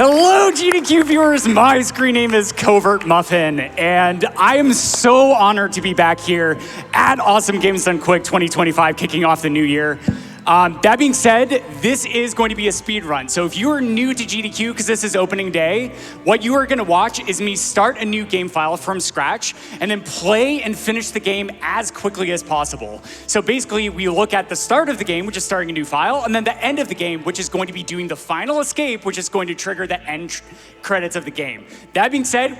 Hello, GDQ viewers. My screen name is CovertMuffin, and I am so honored to be back here at Awesome Games Done Quick 2025, kicking off the new year. That being said, this is going to be a speed run. So if you are new to GDQ, because this is opening day, what you are going to watch is me start a new game file from scratch and then play and finish the game as quickly as possible. So basically, we look at the start of the game, which is starting a new file, and then the end of the game, which is going to be doing the final escape, which is going to trigger the end credits of the game. That being said,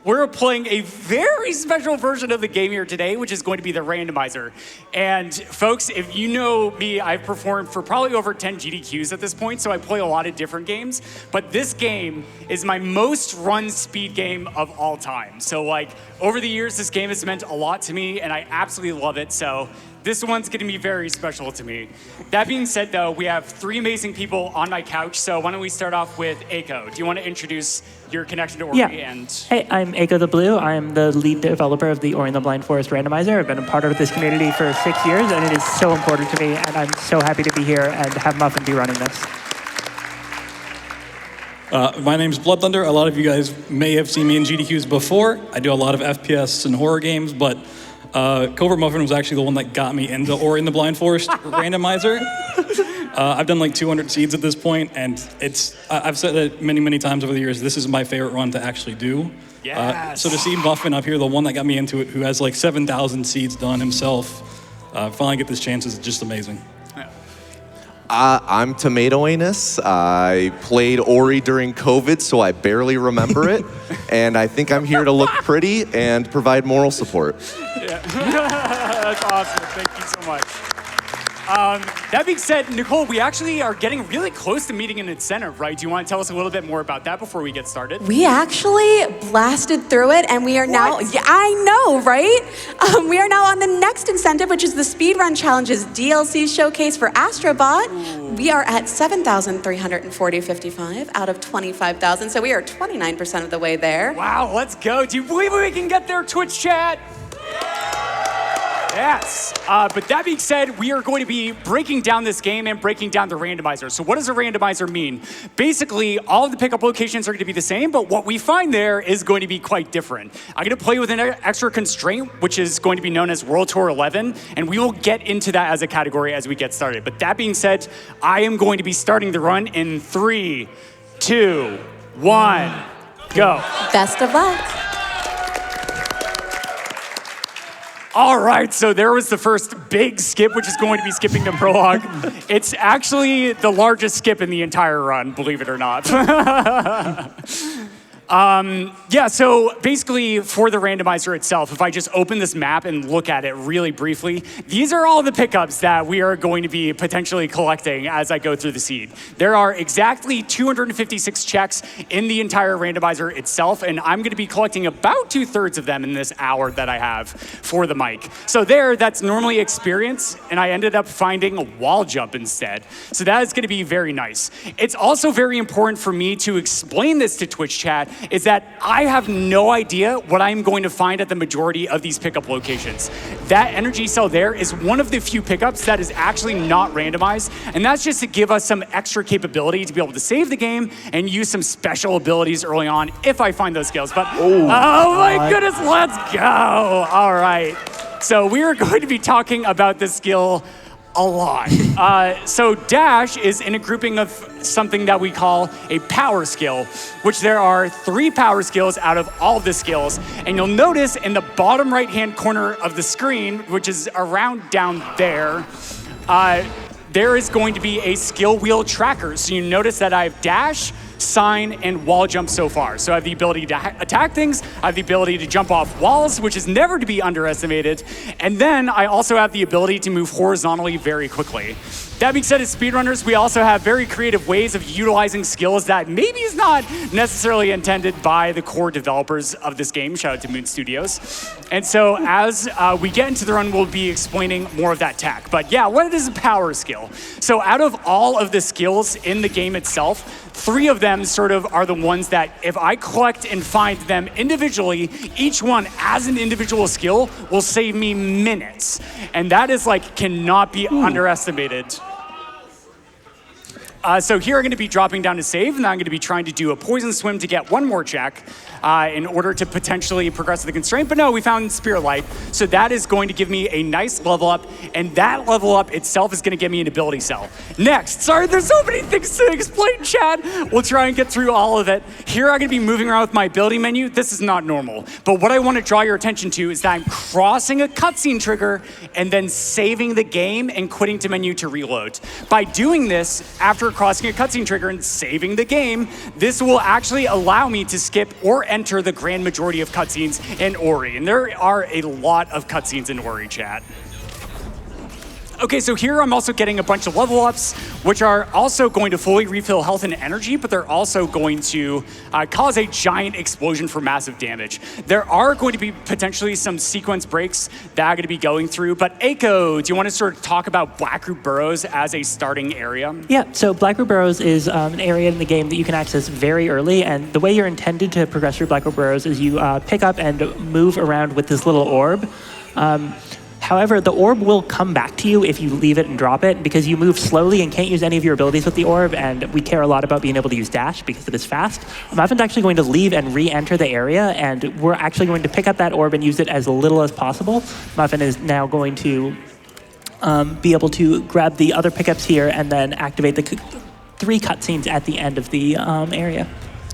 we're playing a very special version of the game here today, which is going to be the randomizer. And folks, if you know me, I've performed for probably over 10 GDQs at this point, so I play a lot of different games. But this game is my most run speed game of all time. So like over the years, this game has meant a lot to me, and I absolutely love it. So this one's gonna be very special to me. That being said, though, we have three amazing people on my couch, so why don't we start off with Eiko? Do you want to introduce your connection to Ori? Yeah. And Hey, I'm Eiko the Blue. I'm the lead developer of the Ori and the Blind Forest randomizer. I've been a part of this community for 6 years, and it is so important to me, and I'm so happy to be here and have Muffin be running this. My name's BloodThunder. A lot of you guys may have seen me in GDQs before. I do a lot of FPS and horror games, but CovertMuffin was actually the one that got me into Ori and the Blind Forest randomizer. I've done like 200 seeds at this point, and I've said it many, many times over the years, this is my favorite run to actually do. Yes. So to see Muffin up here, the one that got me into it, who has like 7,000 seeds done himself, finally get this chance is just amazing. I'm tomatoangus. I played Ori during COVID, so I barely remember it. And I think I'm here to look pretty and provide moral support. yeah. That's awesome. Thank you so much. That being said, Nichole, we actually are getting really close to meeting an incentive, right? Do you want to tell us a little bit more about that before we get started? We actually blasted through it, and we are now, yeah, I know, right? We are now on the next incentive, which is the Speedrun Challenges DLC showcase for Astrobot. Ooh. We are at 7,340.55 out of 25,000, so we are 29% of the way there. Wow, let's go. Do you believe we can get there, Twitch chat? Yes, but that being said, we are going to be breaking down this game and breaking down the randomizer. So what does a randomizer mean? Basically, all of the pickup locations are going to be the same, but what we find there is going to be quite different. I'm going to play with an extra constraint, which is going to be known as World Tour 11, and we will get into that as a category as we get started. But that being said, I am going to be starting the run in 3, 2, 1, go. Best of luck. All right, so there was the first big skip, which is going to be skipping the prologue. It's actually the largest skip in the entire run, believe it or not. Yeah, so basically for the randomizer itself, if I just open this map and look at it really briefly, these are all the pickups that we are going to be potentially collecting as I go through the seed. There are exactly 256 checks in the entire randomizer itself, and I'm going to be collecting about 2/3 of them in this hour that I have for the mic. So that's normally experience, and I ended up finding a wall jump instead. So that is going to be very nice. It's also very important for me to explain this to Twitch chat, is that I have no idea what I'm going to find at the majority of these pickup locations. That energy cell there is one of the few pickups that is actually not randomized, and that's just to give us some extra capability to be able to save the game and use some special abilities early on if I find those skills. But oh my goodness, let's go. All right. So we are going to be talking about this skill a lot. So Dash is in a grouping of something that we call a power skill, which there are 3 power skills out of all of the skills. And you'll notice in the bottom right-hand corner of the screen, which is around down there, there is going to be a skill wheel tracker. So you notice that I have Dash, Sign, and Wall Jump so far. So I have the ability to attack things, I have the ability to jump off walls, which is never to be underestimated, and then I also have the ability to move horizontally very quickly. That being said, as speedrunners, we also have very creative ways of utilizing skills that maybe is not necessarily intended by the core developers of this game. Shout out to Moon Studios. And so as we get into the run, we'll be explaining more of that tech. But yeah, what is a power skill? So out of all of the skills in the game itself, 3 of them sort of are the ones that if I collect and find them individually, each one as an individual skill will save me minutes. And that is like, cannot be underestimated. So here I'm going to be dropping down to save, and then I'm going to be trying to do a poison swim to get one more check in order to potentially progress the constraint. But no, we found Spirit Light, so that is going to give me a nice level up, and that level up itself is going to give me an ability cell. Next, sorry, there's so many things to explain, Chad. We'll try and get through all of it. Here I'm going to be moving around with my ability menu. This is not normal, but what I want to draw your attention to is that I'm crossing a cutscene trigger and then saving the game and quitting to menu to reload. By doing this, after crossing a cutscene trigger and saving the game, this will actually allow me to skip or enter the grand majority of cutscenes in Ori. And there are a lot of cutscenes in Ori, chat. Okay, so here I'm also getting a bunch of level ups, which are also going to fully refill health and energy, but they're also going to cause a giant explosion for massive damage. There are going to be potentially some sequence breaks that I'm going to be going through, but Eiko, do you want to sort of talk about Blackroot Burrows as a starting area? Yeah, so Blackroot Burrows is an area in the game that you can access very early, and the way you're intended to progress through Blackroot Burrows is you pick up and move around with this little orb. However, the orb will come back to you if you leave it and drop it, because you move slowly and can't use any of your abilities with the orb, and we care a lot about being able to use dash because it is fast. Muffin's actually going to leave and re-enter the area, and we're actually going to pick up that orb and use it as little as possible. Muffin is now going to be able to grab the other pickups here and then activate the 3 cutscenes at the end of the area.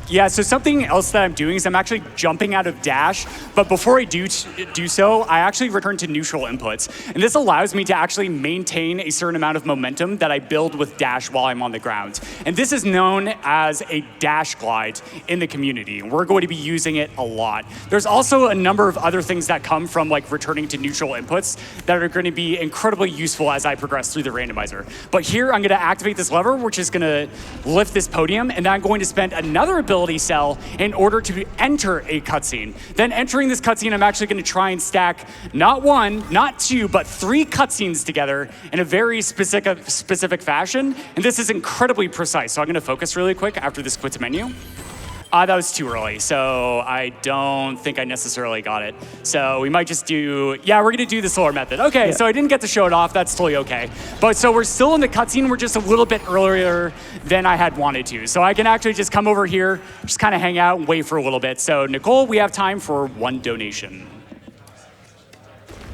Yeah, so something else that I'm doing is I'm actually jumping out of dash, but before I do so, I actually return to neutral inputs. And this allows me to actually maintain a certain amount of momentum that I build with dash while I'm on the ground. And this is known as a dash glide in the community. We're going to be using it a lot. There's also a number of other things that come from like returning to neutral inputs that are going to be incredibly useful as I progress through the randomizer. But here I'm going to activate this lever, which is going to lift this podium, and then I'm going to spend another ability cell in order to enter a cutscene. Then entering this cutscene, I'm actually going to try and stack not 1, not 2, but 3 cutscenes together in a very specific fashion. And this is incredibly precise. So I'm going to focus really quick after this quit to menu. That was too early, so I don't think I necessarily got it. So we might just do, yeah, we're gonna do the slower method. Okay, So I didn't get to show it off, that's totally okay. But so we're still in the cutscene, we're just a little bit earlier than I had wanted to. So I can actually just come over here, just kind of hang out and wait for a little bit. So Nichole, we have time for 1 donation.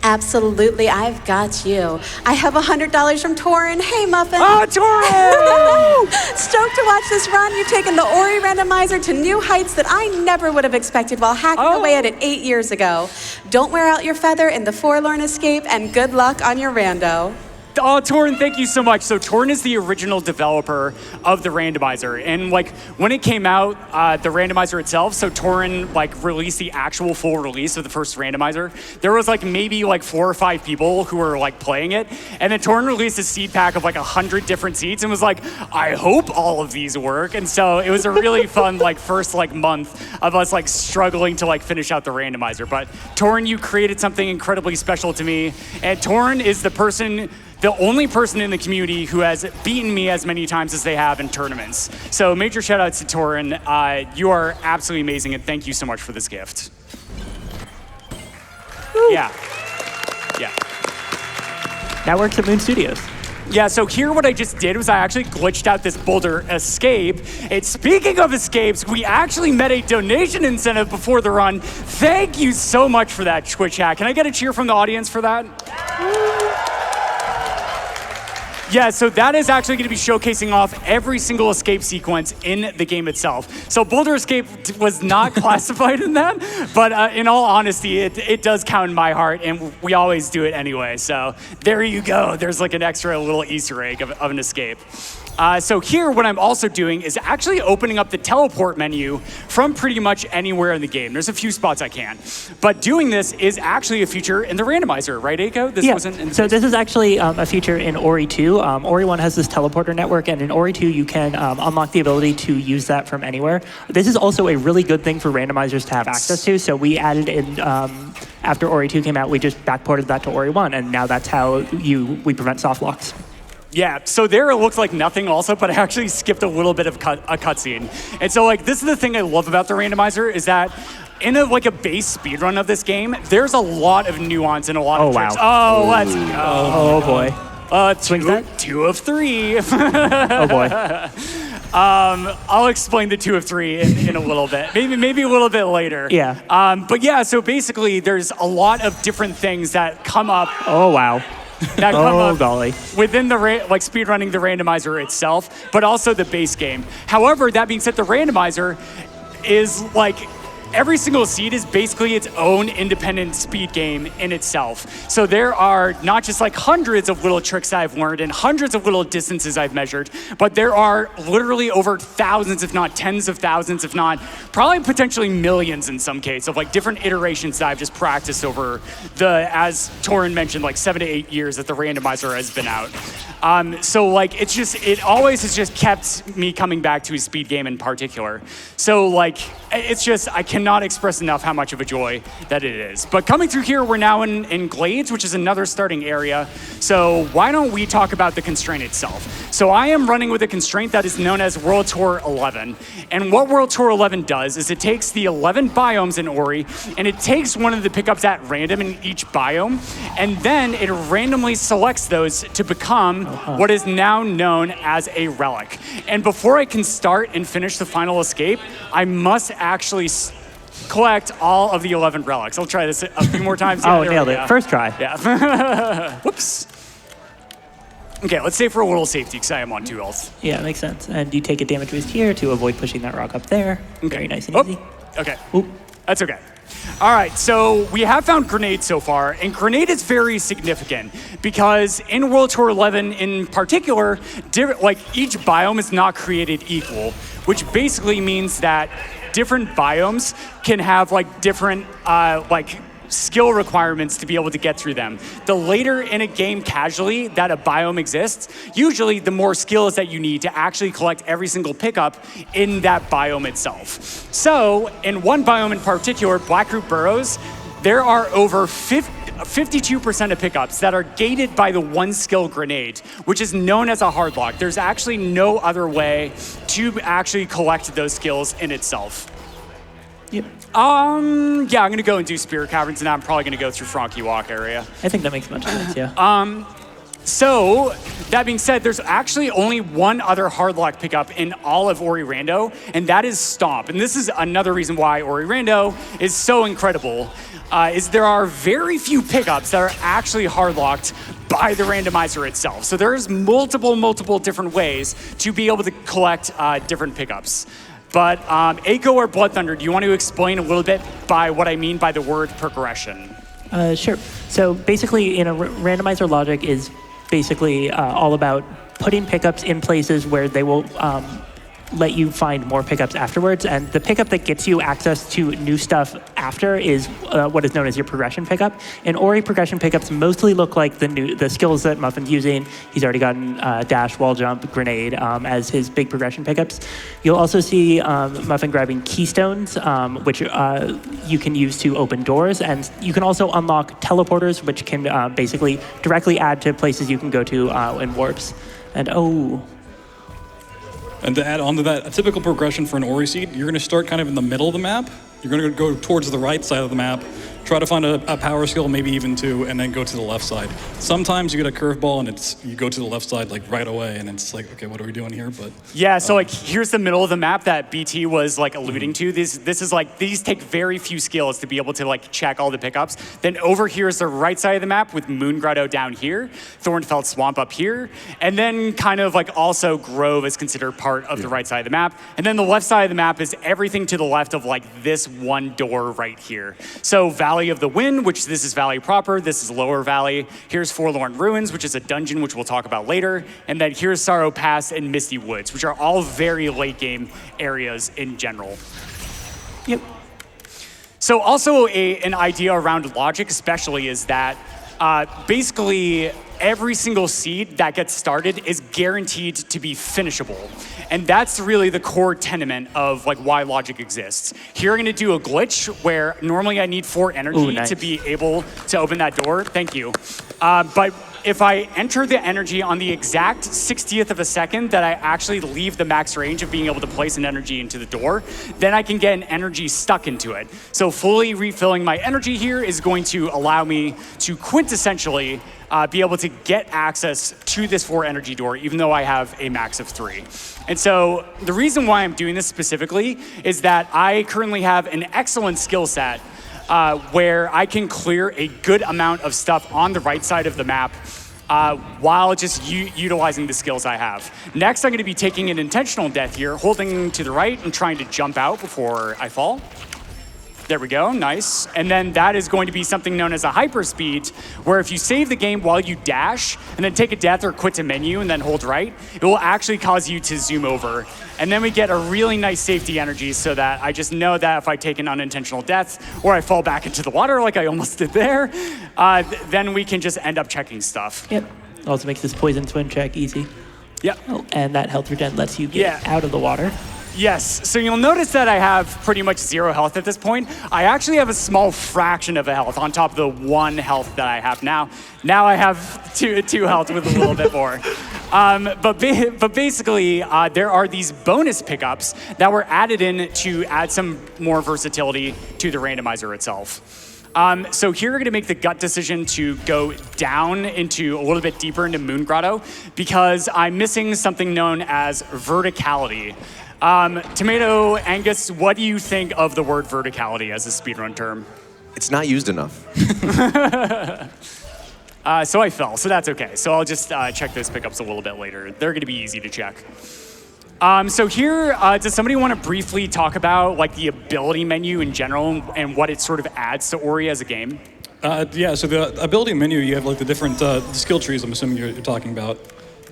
Absolutely, I've got you. I have $100 from Torin. Hey, Muffin. Oh, Torin! Stoked to watch this run. You've taken the Ori randomizer to new heights that I never would have expected while hacking away at it 8 years ago. Don't wear out your feather in the Forlorn Escape, and good luck on your rando. Oh, Torin, thank you so much. So Torin is the original developer of the randomizer. And like when it came out, the randomizer itself, so Torin like released the actual full release of the first randomizer. There was like maybe like 4 or 5 people who were like playing it. And then Torin released a seed pack of like 100 different seeds and was like, I hope all of these work. And so it was a really fun like first like month of us like struggling to like finish out the randomizer. But Torin, you created something incredibly special to me. And Torin is the only person in the community who has beaten me as many times as they have in tournaments. So major shout outs to Torin. You are absolutely amazing, and thank you so much for this gift. Woo. Yeah. That works at Moon Studios. Yeah, so here what I just did was I actually glitched out this boulder escape. And speaking of escapes, we actually met a donation incentive before the run. Thank you so much for that, Twitch hack. Can I get a cheer from the audience for that? Yeah, so that is actually going to be showcasing off every single escape sequence in the game itself. So Boulder Escape was not classified in that, but in all honesty, it does count in my heart, and we always do it anyway. So there you go. There's like an extra little Easter egg of an escape. So here, what I'm also doing is actually opening up the teleport menu from pretty much anywhere in the game. There's a few spots I can. But doing this is actually a feature in the randomizer, right, Eiko? This wasn't in the So this is actually a feature in Ori 2. Ori 1 has this teleporter network, and in Ori 2, you can unlock the ability to use that from anywhere. This is also a really good thing for randomizers to have access to, so we added in, after Ori 2 came out, we just backported that to Ori 1, and now that's how we prevent soft locks. Yeah, so there it looks like nothing also, but I actually skipped a little bit of a cutscene. And so like this is the thing I love about the randomizer is that in a base speedrun of this game, there's a lot of nuance and a lot of tricks. Wow. Oh, let's go. Oh boy. Swing set? 2 of 3. Oh boy. I'll explain the 2 of 3 in a little bit. Maybe a little bit later. Yeah. But yeah, so basically there's a lot of different things that come up. Oh wow. That come up golly. within the speedrunning the randomizer itself, but also the base game. However, that being said, the randomizer is like every single seed is basically its own independent speed game in itself. So there are not just like hundreds of little tricks I've learned and hundreds of little distances I've measured, but there are literally over thousands, if not tens of thousands, if not probably potentially millions in some cases of like different iterations that I've just practiced over the, as Torin mentioned, like 7 to 8 years that the randomizer has been out. So like it always has just kept me coming back to a speed game in particular. So like it's just, I cannot express enough how much of a joy that it is. But coming through here, we're now in Glades, which is another starting area. So why don't we talk about the constraint itself? So I am running with a constraint that is known as World Tour 11. And what World Tour 11 does is it takes the 11 biomes in Ori, and it takes one of the pickups at random in each biome, and then it randomly selects those to become what is now known as a relic. And before I can start and finish the final escape, I must actually collect all of the 11 relics. I'll try this a few more times. Oh, nailed it. First try. Yeah. Whoops. Okay, let's save for a little safety because I am on 2 health. Yeah, makes sense. And you take a damage boost here to avoid pushing that rock up there. Okay. Very nice and easy. Okay. Oop. That's okay. All right, so we have found Grenade so far, and Grenade is very significant because in World Tour 11 in particular, like each biome is not created equal, which basically means that different biomes can have like different skill requirements to be able to get through them. The later in a game casually that a biome exists, usually the more skills that you need to actually collect every single pickup in that biome itself. So in one biome in particular, Blackroot Burrows, there are over 52% of pickups that are gated by the 1 skill grenade, which is known as a hard lock. There's actually no other way to actually collect those skills in itself. Yep. Yeah, I'm gonna go and do Spirit Caverns, and I'm probably gonna go through Frankie Walk area. I think that makes much sense, yeah. So, that being said, there's actually only one other hardlock pickup in all of Ori Rando, and that is Stomp. And this is another reason why Ori Rando is so incredible, is there are very few pickups that are actually hardlocked by the randomizer itself. So there's multiple different ways to be able to collect different pickups. But Eiko or BloodThunder, do you want to explain a little bit by what I mean by the word progression? Sure. So basically, in a randomizer logic is basically all about putting pickups in places where they will let you find more pickups afterwards. And the pickup that gets you access to new stuff after is what is known as your progression pickup. And Ori progression pickups mostly look like the skills that Muffin's using. He's already gotten dash, wall jump, grenade as his big progression pickups. You'll also see Muffin grabbing keystones, which you can use to open doors. And you can also unlock teleporters, which can basically directly add to places you can go to in warps. And And to add on to that, a typical progression for an Ori seed, you're going to start kind of in the middle of the map. You're going to go towards the right side of the map, try to find a power skill, maybe even 2, and then go to the left side. Sometimes you get a curveball and you go to the left side like right away, and it's like, okay, what are we doing here? But yeah, so like here's the middle of the map that BT was like alluding to. This is like, these take very few skills to be able to like check all the pickups. Then over here is the right side of the map with Moon Grotto down here, Thornfeld Swamp up here, and then kind of like also Grove is considered part of the right side of the map. And then the left side of the map is everything to the left of like this one door right here. So Valley of the Wind, which this is Valley proper, this is Lower Valley. Here's Forlorn Ruins, which is a dungeon, which we'll talk about later. And then here's Sorrow Pass and Misty Woods, which are all very late game areas in general. Yep. So also an idea around logic especially is that basically every single seed that gets started is guaranteed to be finishable. And that's really the core tenement of like why logic exists. Here I'm gonna do a glitch where normally I need 4 energy to be able to open that door. Thank you. But if I enter the energy on the exact 60th of a second that I actually leave the max range of being able to place an energy into the door, then I can get an energy stuck into it. So fully refilling my energy here is going to allow me to quintessentially be able to get access to this 4 energy door, even though I have a max of 3. And so the reason why I'm doing this specifically is that I currently have an excellent skill set where I can clear a good amount of stuff on the right side of the map while just utilizing the skills I have. Next, I'm going to be taking an intentional death here, holding to the right and trying to jump out before I fall. There we go, nice. And then that is going to be something known as a hyperspeed, where if you save the game while you dash, and then take a death or quit to menu and then hold right, it will actually cause you to zoom over. And then we get a really nice safety energy so that I just know that if I take an unintentional death, or I fall back into the water like I almost did there, then we can just end up checking stuff. Yep. Also makes this poison swim check easy. Yep. Oh, and that health regen lets you get out of the water. Yes, so you'll notice that I have pretty much 0 health at this point. I actually have a small fraction of a health on top of the 1 health that I have now. Now I have two health with a little bit more. But basically, there are these bonus pickups that were added in to add some more versatility to the randomizer itself. So here we're going to make the gut decision to go down into a little bit deeper into Moon Grotto because I'm missing something known as verticality. Tomato Angus, what do you think of the word verticality as a speedrun term? It's not used enough. So I fell, so that's okay. So I'll just check those pickups a little bit later. They're gonna be easy to check. So here, does somebody want to briefly talk about like the ability menu in general and what it sort of adds to Ori as a game? Yeah, so the ability menu, you have like the different skill trees, I'm assuming you're talking about.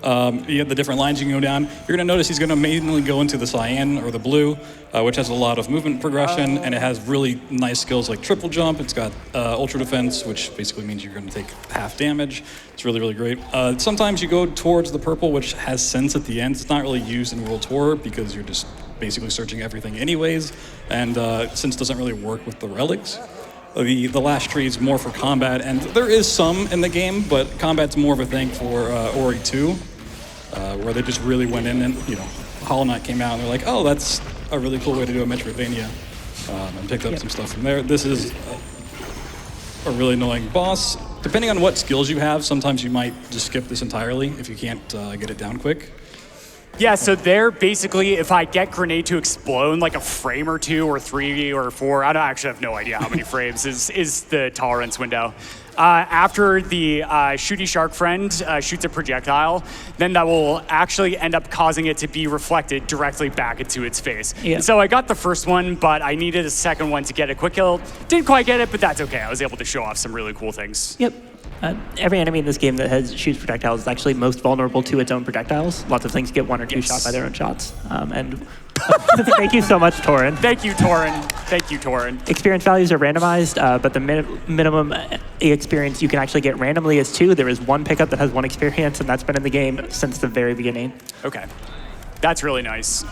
You have the different lines you can go down. You're going to notice he's going to mainly go into the cyan or the blue, which has a lot of movement progression, and it has really nice skills like triple jump. It's got ultra defense, which basically means you're going to take half damage. It's really, really great. Sometimes you go towards the purple, which has sense at the end. It's not really used in World Tour because you're just basically searching everything anyways, and sense doesn't really work with the relics. The last tree is more for combat, and there is some in the game, but combat's more of a thing for Ori 2, where they just really went in and, Hollow Knight came out and they're like, oh, that's a really cool way to do a Metroidvania, and picked up some stuff from there. This is a really annoying boss. Depending on what skills you have, sometimes you might just skip this entirely if you can't get it down quick. Yeah, so there basically, if I get grenade to explode like a frame or 2 or 3 or 4, I don't actually have no idea how many frames is the tolerance window. After the shooty shark friend shoots a projectile, then that will actually end up causing it to be reflected directly back into its face. Yeah. And so I got the first one, but I needed a second one to get a quick kill. Didn't quite get it, but that's okay. I was able to show off some really cool things. Yep. Every enemy in this game that shoots projectiles is actually most vulnerable to its own projectiles. Lots of things get 1 or 2 shot by their own shots. And thank you so much, Torin. Thank you, Torin. Thank you, Torin. Experience values are randomized, but the minimum experience you can actually get randomly is 2. There is 1 pickup that has 1 experience, and that's been in the game since the very beginning. Okay. That's really nice.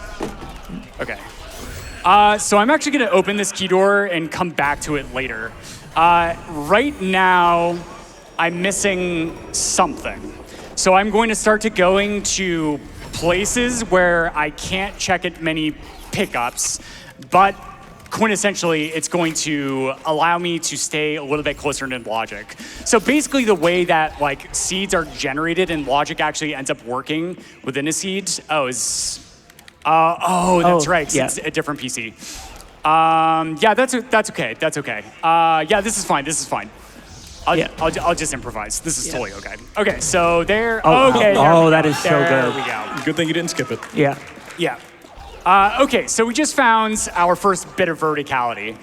Okay. So I'm actually going to open this key door and come back to it later. Right now, I'm missing something. So I'm going to start going to places where I can't check it many pickups, but quintessentially, it's going to allow me to stay a little bit closer to logic. So basically the way that like seeds are generated and logic actually ends up working within a seed, that's right, 'cause it's a different PC. Yeah, that's okay, that's okay. Yeah, this is fine. I'll just improvise. This is totally okay. Okay, so there. That is so good. There we go. Good thing you didn't skip it. Yeah. Yeah. Okay, so we just found our first bit of verticality,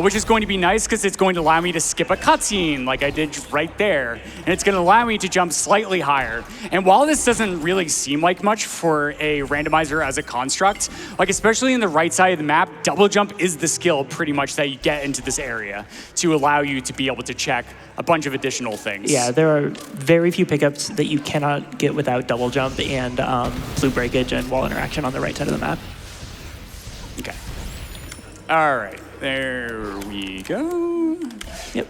which is going to be nice because it's going to allow me to skip a cutscene like I did right there. And it's going to allow me to jump slightly higher. And while this doesn't really seem like much for a randomizer as a construct, like especially in the right side of the map, double jump is the skill pretty much that you get into this area to allow you to be able to check a bunch of additional things. Yeah, there are very few pickups that you cannot get without double jump and blue breakage and wall interaction on the right side of the map. Okay. All right. There we go. Yep.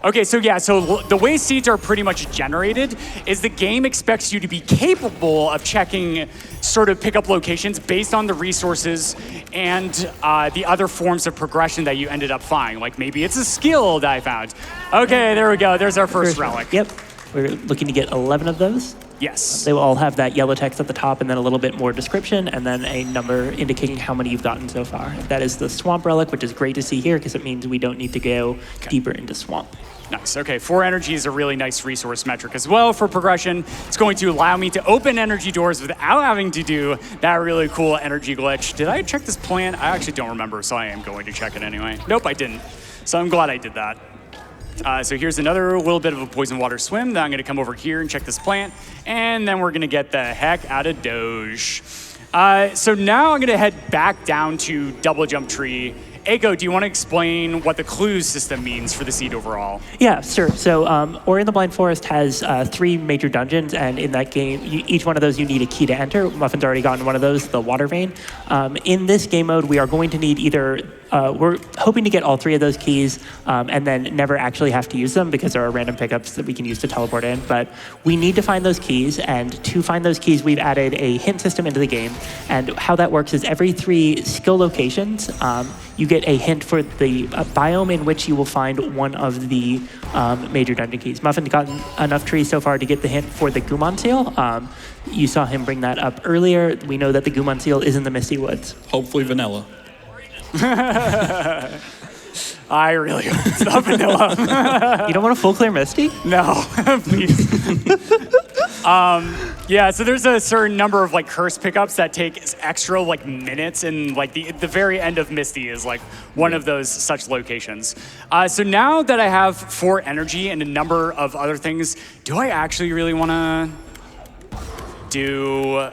Okay, so yeah, so the way seeds are pretty much generated is the game expects you to be capable of checking sort of pickup locations based on the resources and the other forms of progression that you ended up finding. Like maybe it's a skill that I found. Okay, there we go. There's our first relic. Yep. We're looking to get 11 of those. Yes. They will all have that yellow text at the top and then a little bit more description and then a number indicating how many you've gotten so far. That is the swamp relic, which is great to see here because it means we don't need to go deeper into swamp. Nice. Okay, 4 energy is a really nice resource metric as well for progression. It's going to allow me to open energy doors without having to do that really cool energy glitch. Did I check this plant? I actually don't remember, so I am going to check it anyway. Nope, I didn't. So I'm glad I did that. So here's another little bit of a poison water swim. Then I'm going to come over here and check this plant. And then we're going to get the heck out of Doge. So now I'm going to head back down to Double Jump Tree. Eiko, do you want to explain what the clues system means for the seed overall? Yeah, sure. So Ori and the Blind Forest has 3 major dungeons, and in that game, each one of those you need a key to enter. Muffin's already gotten one of those, the water vein. In this game mode, we are going to need either, we're hoping to get all 3 of those keys and then never actually have to use them because there are random pickups that we can use to teleport in, but we need to find those keys, and to find those keys, we've added a hint system into the game, and how that works is every 3 skill locations, you get a hint for the biome in which you will find one of the major dungeon keys. Muffin's gotten enough trees so far to get the hint for the Gumon seal. You saw him bring that up earlier. We know that the Gumon seal is in the Misty Woods. Hopefully vanilla. I really hope it's not vanilla. You don't want a full clear Misty? No, please. Yeah, so there's a certain number of like curse pickups that take extra like minutes, and like the very end of Misty is like one of those such locations. So now that I have 4 energy and a number of other things, do I actually really want to do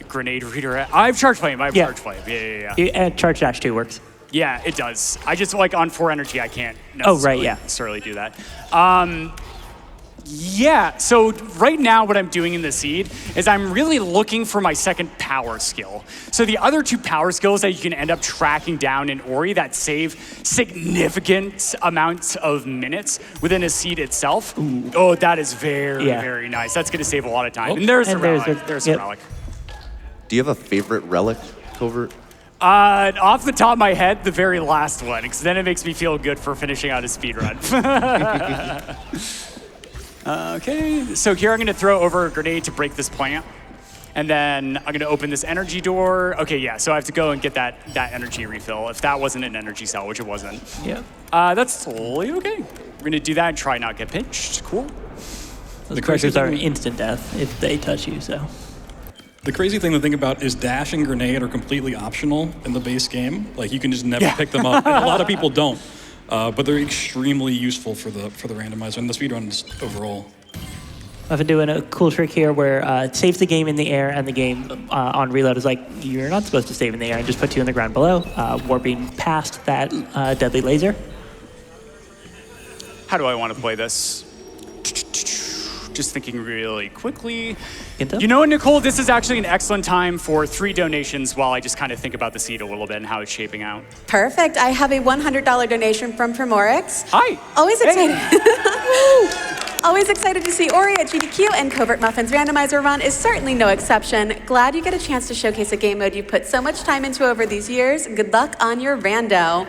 grenade redirect? I have charge flame. Charge flame. Yeah. Charge dash 2 works. Yeah, it does. I just like on 4 energy, I can't necessarily do that. Yeah, so right now what I'm doing in the seed is I'm really looking for my second power skill. So the other 2 power skills that you can end up tracking down in Ori that save significant amounts of minutes within a seed itself. Ooh. Oh, that is very nice. That's gonna save a lot of time. And there's a relic. There's a relic. Do you have a favorite relic, Covert? Off the top of my head, the very last one, because then it makes me feel good for finishing out a speed run. Okay, so here I'm going to throw over a grenade to break this plant. And then I'm going to open this energy door. Okay, yeah, so I have to go and get that energy refill if that wasn't an energy cell, which it wasn't. Yeah. That's totally okay. We're going to do that and try not get pinched. Cool. Those characters are instant death if they touch you, so. The crazy thing to think about is dash and grenade are completely optional in the base game. Like you can just never pick them up. And a lot of people don't. But they're extremely useful for the randomizer and the speedruns overall. I've been doing a cool trick here where it saves the game in the air, and the game on reload is like, you're not supposed to save in the air, and just put you in the ground below, warping past that deadly laser. How do I want to play this? Just thinking really quickly. You know what, Nichole? This is actually an excellent time for 3 donations while I just kind of think about the seed a little bit and how it's shaping out. Perfect. I have a $100 donation from Promorix. Hi. Always excited. Always excited to see Ori at GDQ, and CovertMuffin's randomizer run is certainly no exception. Glad you get a chance to showcase a game mode you put so much time into over these years. Good luck on your rando.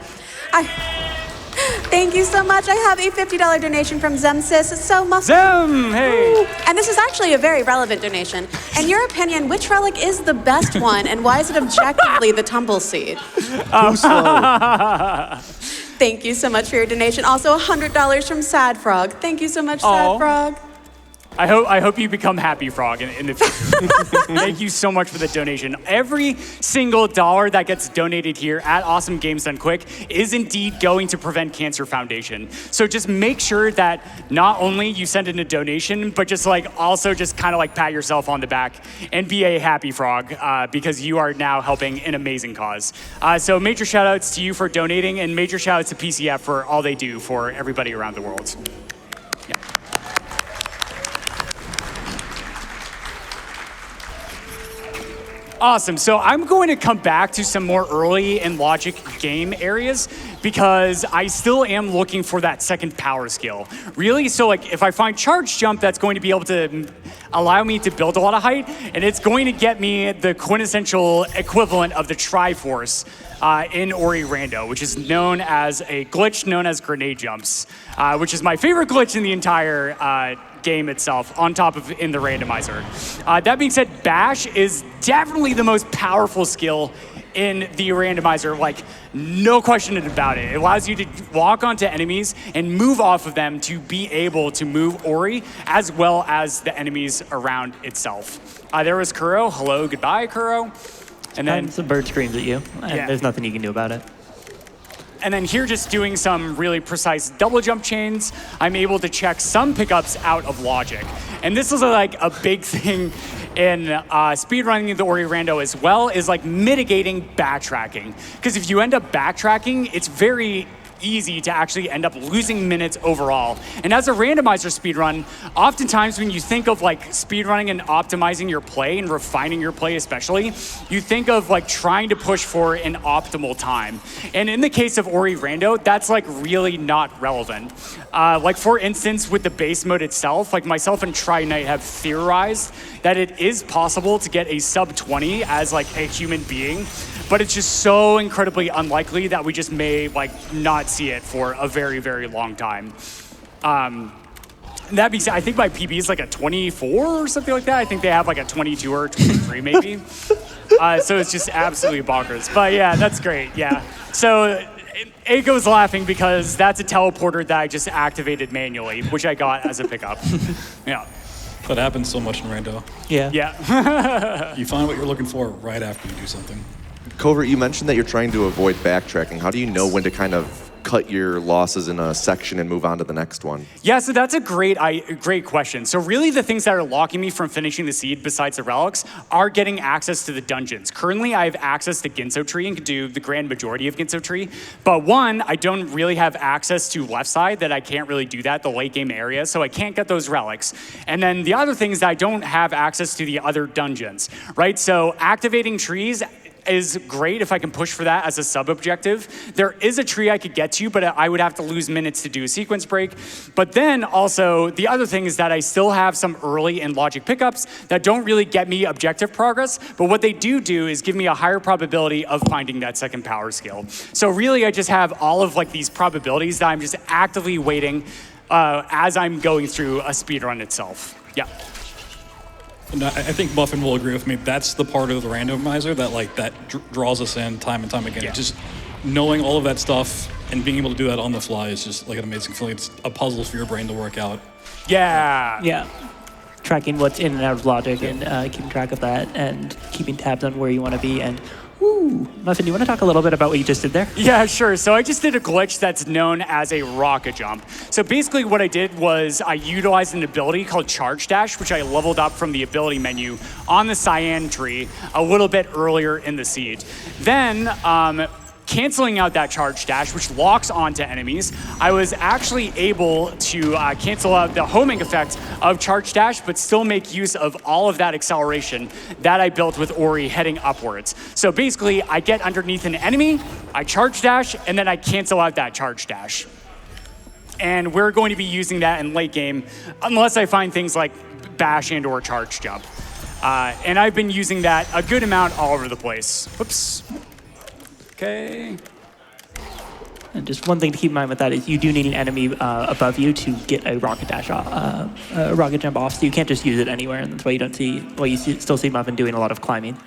Thank you so much. I have a $50 donation from Zemsis. So Zem, hey. Ooh. And this is actually a very relevant donation. In your opinion, which relic is the best one, and why is it objectively the tumble seed? Thank you so much for your donation. Also, $100 from Sad Frog. Thank you so much, Sad Frog. I hope you become Happy Frog in the future. Thank you so much for the donation. Every single dollar that gets donated here at Awesome Games Done Quick is indeed going to Prevent Cancer Foundation. So just make sure that not only you send in a donation, but just like also just kind of like pat yourself on the back and be a happy frog because you are now helping an amazing cause. So major shout outs to you for donating, and major shout outs to PCF for all they do for everybody around the world. Yeah. Awesome. So I'm going to come back to some more early in logic game areas because I still am looking for that second power skill. Really, so like if I find charge jump, that's going to be able to allow me to build a lot of height, and it's going to get me the quintessential equivalent of the Triforce in Ori Rando, which is known as a glitch known as grenade jumps, which is my favorite glitch in the entire game itself, on top of in the randomizer. That being said, Bash is definitely the most powerful skill in the randomizer, like no question about it. It allows you to walk onto enemies and move off of them to be able to move Ori as well as the enemies around itself. There was Kuro. Hello, goodbye, Kuro. And then the bird screams at you, and there's nothing you can do about it. And then here, just doing some really precise double jump chains, I'm able to check some pickups out of logic. And this is like a big thing in speedrunning the Ori Rando as well, is like mitigating backtracking. Because if you end up backtracking, it's very easy to actually end up losing minutes overall. And as a randomizer speedrun, oftentimes when you think of like speedrunning and optimizing your play and refining your play especially, you think of like trying to push for an optimal time. And in the case of Ori Rando, that's like really not relevant. Like for instance, with the base mode itself, like myself and Tri-Knight have theorized that it is possible to get a sub 20 as like a human being, but it's just so incredibly unlikely that we just may like not see it for a very, very long time. That being said, I think my PB is like a 24 or something like that. I think they have like a 22 or 23 maybe. So it's just absolutely bonkers. But yeah, that's great, yeah. So Eiko's laughing because that's a teleporter that I just activated manually, which I got as a pickup. Yeah. That happens so much in Rando. Yeah. Yeah. You find what you're looking for right after you do something. Covert, you mentioned that you're trying to avoid backtracking. How do you know when to kind of cut your losses in a section and move on to the next one? Yeah, so that's a great question. So really the things that are locking me from finishing the seed besides the relics are getting access to the dungeons. Currently, I have access to Ginso Tree and can do the grand majority of Ginso Tree. But one, I don't really have access to left side, that I can't really do that, the late game area, so I can't get those relics. And then the other thing is that I don't have access to the other dungeons, right? So activating trees is great if I can push for that as a sub-objective. There is a tree I could get to, but I would have to lose minutes to do a sequence break. But then also, the other thing is that I still have some early and logic pickups that don't really get me objective progress, but what they do is give me a higher probability of finding that second power skill. So really, I just have all of like these probabilities that I'm just actively weighting as I'm going through a speedrun itself. Yeah. And I think Muffin will agree with me. That's the part of the randomizer that draws us in time and time again. Yeah. Just knowing all of that stuff and being able to do that on the fly is just like an amazing feeling. It's a puzzle for your brain to work out. Yeah. Yeah. Tracking what's in and out of logic and keeping track of that and keeping tabs on where you want to be. And Muffin, do you want to talk a little bit about what you just did there? Yeah, sure. So I just did a glitch that's known as a rocket jump. So basically what I did was I utilized an ability called Charge Dash, which I leveled up from the ability menu on the cyan tree a little bit earlier in the seed. Then, canceling out that charge dash, which locks onto enemies, I was actually able to cancel out the homing effect of charge dash, but still make use of all of that acceleration that I built with Ori heading upwards. So basically, I get underneath an enemy, I charge dash, and then I cancel out that charge dash. And we're going to be using that in late game, unless I find things like bash and or charge jump. And I've been using that a good amount all over the place. Whoops. Okay. And just one thing to keep in mind with that is you do need an enemy above you to get a rocket dash off, a rocket jump off. So you can't just use it anywhere, and that's why you don't see. Well, you still see Muffin doing a lot of climbing.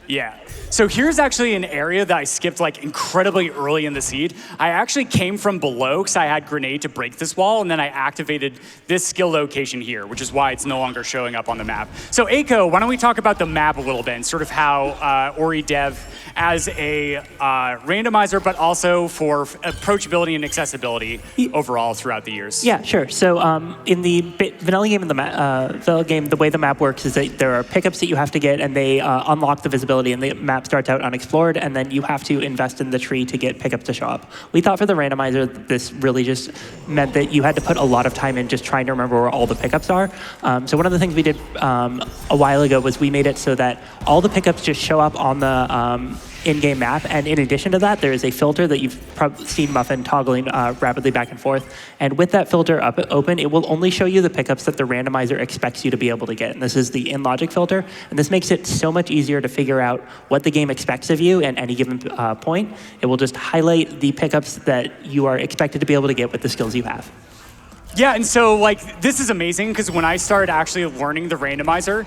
Yeah. So here's actually an area that I skipped like incredibly early in the seed. I actually came from below because I had grenade to break this wall, and then I activated this skill location here, which is why it's no longer showing up on the map. So Eiko, why don't we talk about the map a little bit and sort of how Ori Dev as a randomizer, but also for approachability and accessibility overall throughout the years. Yeah, sure. So in the vanilla game, the way the map works is that there are pickups that you have to get, and they unlock the visibility possibility, and the map starts out unexplored, and then you have to invest in the tree to get pickups to show up. We thought for the randomizer that this really just meant that you had to put a lot of time in just trying to remember where all the pickups are. So one of the things we did a while ago was we made it so that all the pickups just show up on the in-game map, and in addition to that, there is a filter that you've probably seen Muffin toggling rapidly back and forth, and with that filter open, it will only show you the pickups that the randomizer expects you to be able to get, and this is the in-logic filter, and this makes it so much easier to figure out what the game expects of you at any given point. It will just highlight the pickups that you are expected to be able to get with the skills you have. Yeah, and so like this is amazing because when I started actually learning the randomizer,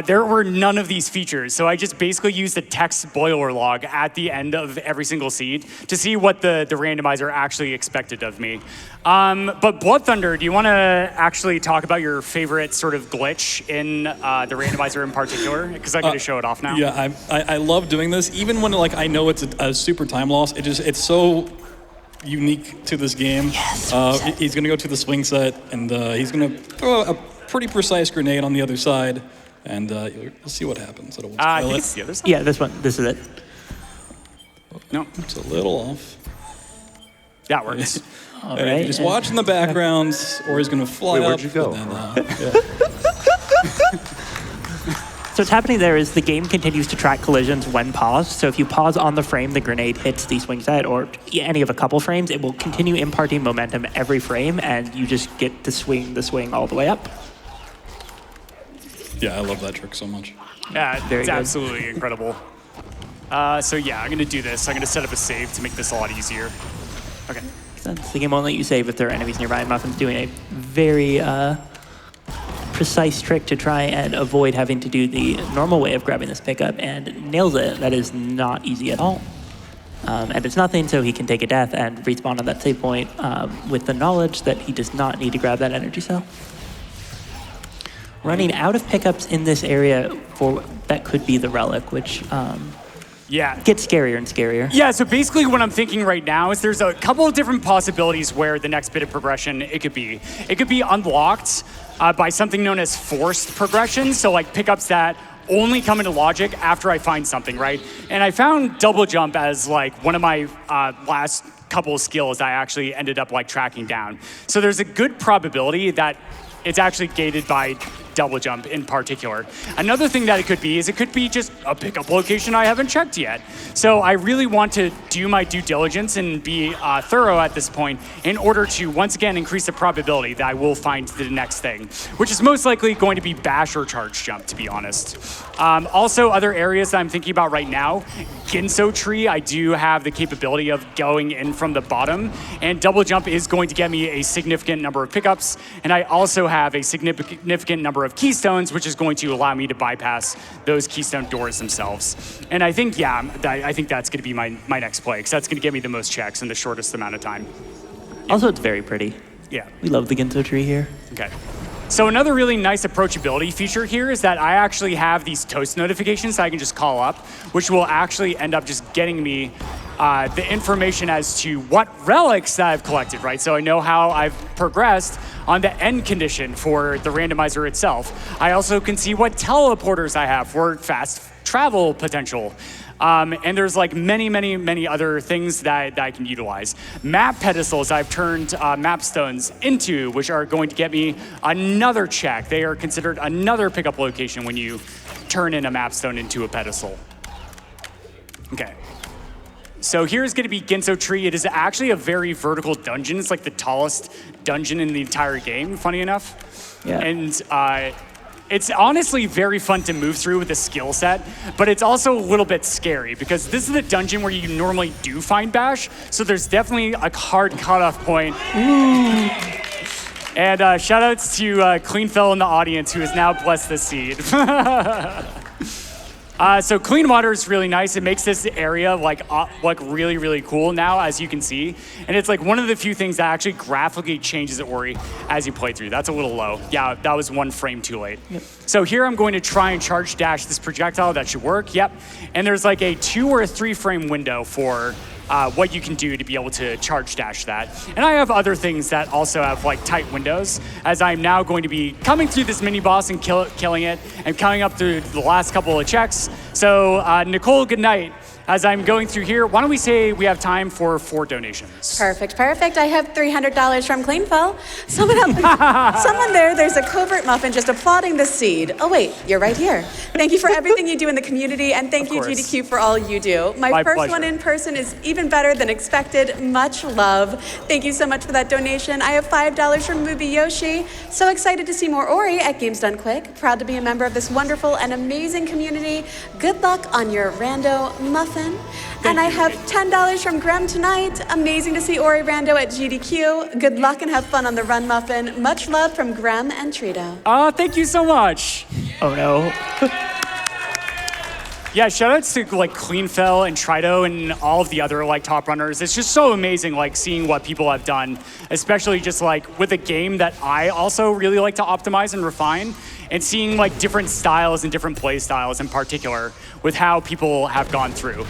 there were none of these features. So I just basically used the text boiler log at the end of every single seed to see what the randomizer actually expected of me. But BloodThunder, do you want to actually talk about your favorite sort of glitch in the randomizer in particular? Because I get to show it off now. Yeah, I love doing this, even when like I know it's a super time loss. It's so unique to this game. Yes, he's going to go to the swing set, and he's going to throw a pretty precise grenade on the other side, and you'll see what happens. It'll I think it's the other side. Yeah, this one. This is it. No, it's a little off. that works. All And right. just watch in the background, or he's going to fly Wait, up. where'd you go? And then, So what's happening there is the game continues to track collisions when paused. So if you pause on the frame, the grenade hits the swing set, or any of a couple frames, it will continue imparting momentum every frame, and you just get to swing the swing all the way up. yeah, I love that trick so much. Yeah, Very it's good. absolutely incredible. So yeah, I'm gonna do this. I'm gonna set up a save to make this a lot easier. Okay. Since the game won't let you save if there are enemies nearby, Muffin's doing a very precise trick to try and avoid having to do the normal way of grabbing this pickup, and nails it. That is not easy at all. And it's nothing, so he can take a death and respawn on that save point with the knowledge that he does not need to grab that energy cell. Running out of pickups in this area for that could be the relic, which Yeah. gets scarier and scarier. Yeah, so basically what I'm thinking right now is there's a couple of different possibilities where the next bit of progression it could be. It could be unlocked by something known as forced progression, so like pickups that only come into logic after I find something, right? And I found double jump as like one of my last couple of skills I actually ended up like tracking down. So there's a good probability that it's actually gated by double jump in particular. Another thing that it could be is it could be just a pickup location I haven't checked yet. So I really want to do my due diligence and be thorough at this point in order to once again increase the probability that I will find the next thing, which is most likely going to be bash or charge jump, to be honest. Also, other areas that I'm thinking about right now, Ginso tree, I do have the capability of going in from the bottom, and double jump is going to get me a significant number of pickups, and I also have a significant number of keystones, which is going to allow me to bypass those keystone doors themselves. And I think, yeah, I think that's going to be my next play, because that's going to get me the most checks in the shortest amount of time. Also, it's very pretty. Yeah. We love the Ginso tree here. Okay. So another really nice approachability feature here is that I actually have these toast notifications that I can just call up, which will actually end up just getting me the information as to what relics that I've collected, right? So I know how I've progressed on the end condition for the randomizer itself. I also can see what teleporters I have for fast travel potential. And there's like many other things that I can utilize. Map pedestals I've turned map stones into, which are going to get me another check. They are considered another pickup location when you turn in a map stone into a pedestal. Okay. So here's going to be Ginso Tree. It is actually a very vertical dungeon. It's like the tallest dungeon in the entire game, funny enough. Yeah. And it's honestly very fun to move through with a skill set, but it's also a little bit scary because this is the dungeon where you normally do find Bash, so there's definitely a hard cutoff point. Ooh. And shout outs to Clean Fell in the audience who has now blessed this seed. So clean water is really nice. It makes this area like really cool now, as you can see. And it's like one of the few things that actually graphically changes Ori as you play through. That's a little low. Yeah, that was one frame too late. Yep. So here I'm going to try and charge dash this projectile. That should work. Yep. And there's like a 2 or a 3 frame window for what you can do to be able to charge dash that. And I have other things that also have like tight windows, as I'm now going to be coming through this mini boss and killing it, and coming up through the last couple of checks. So Nichole Goodnight, as I'm going through here, why don't we say we have time for 4 donations? Perfect, perfect. I have $300 from Cleanfell. Someone there's a CovertMuffin just applauding the seed. Oh wait, you're right here. Thank you for everything you do in the community, and thank you, GDQ, for all you do. My first pleasure. one in person is even better than expected. Much love. Thank you so much for that donation. I have $5 from Mubi Yoshi. So excited to see more Ori at Games Done Quick. Proud to be a member of this wonderful and amazing community. Good luck on your rando muffin. And I have $10 from Grem tonight. Amazing to see Ori Rando at GDQ. Good luck and have fun on the run muffin. Much love from Grem and Trito. Thank you so much. Oh no. Yeah, shout outs to like Cleanfell and Trito and all of the other like top runners. It's just so amazing like seeing what people have done, especially just like with a game that I also really like to optimize and refine, and seeing like different styles and different play styles in particular with how people have gone through.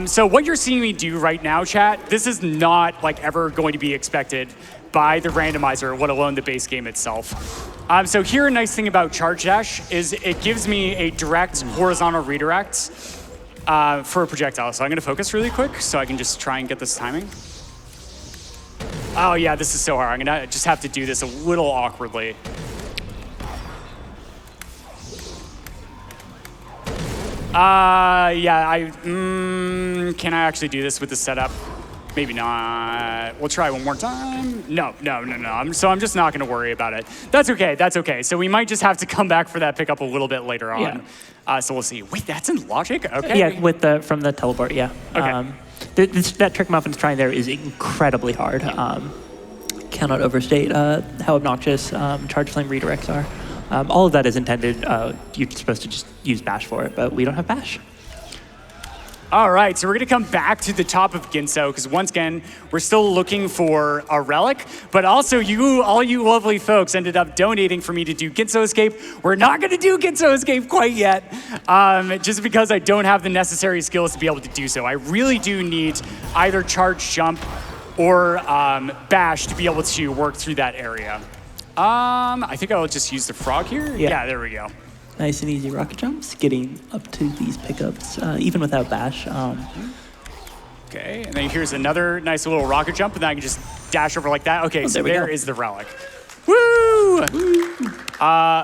So what you're seeing me do right now, chat, this is not like ever going to be expected by the randomizer, let alone the base game itself. So here, a nice thing about Charge Dash is it gives me a direct horizontal redirect for a projectile. So I'm gonna focus really quick so I can just try and get this timing. Oh yeah, this is so hard. I'm gonna just have to do this a little awkwardly. Can I actually do this with the setup? Maybe not. We'll try one more time. No. I'm just not gonna worry about it. That's okay. So we might just have to come back for that pickup a little bit later on. Yeah. So we'll see. Wait, that's in logic? Okay. Yeah, from the teleport, yeah. Okay. That trick Muffin's trying there is incredibly hard. Cannot overstate how obnoxious charge flame redirects are. All of that is intended, you're supposed to just use bash for it, but we don't have bash. All right, so we're gonna come back to the top of Ginso, because once again, we're still looking for a relic, but also all you lovely folks ended up donating for me to do Ginso Escape. We're not gonna do Ginso Escape quite yet, just because I don't have the necessary skills to be able to do so. I really do need either charge jump or bash to be able to work through that area. I think I'll just use the frog here. Yeah, there we go. Nice and easy rocket jumps, getting up to these pickups, even without bash. Okay, and then here's another nice little rocket jump, and then I can just dash over like that. Okay, so there is the relic. Woo!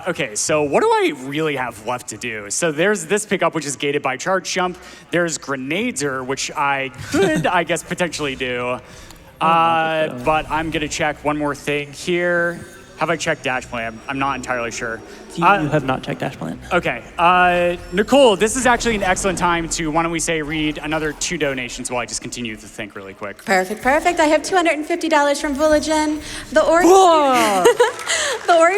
Okay, so what do I really have left to do? So there's this pickup, which is gated by charge jump. There's Grenadier, which I could, I guess, potentially do. But I'm gonna check one more thing here. Have I checked dash plan? I'm not entirely sure. You have not checked dash plan. Okay. Nichole, this is actually an excellent time to, why don't we say, read another 2 donations while I just continue to think really quick. Perfect. I have $250 from Voulagen. The Ori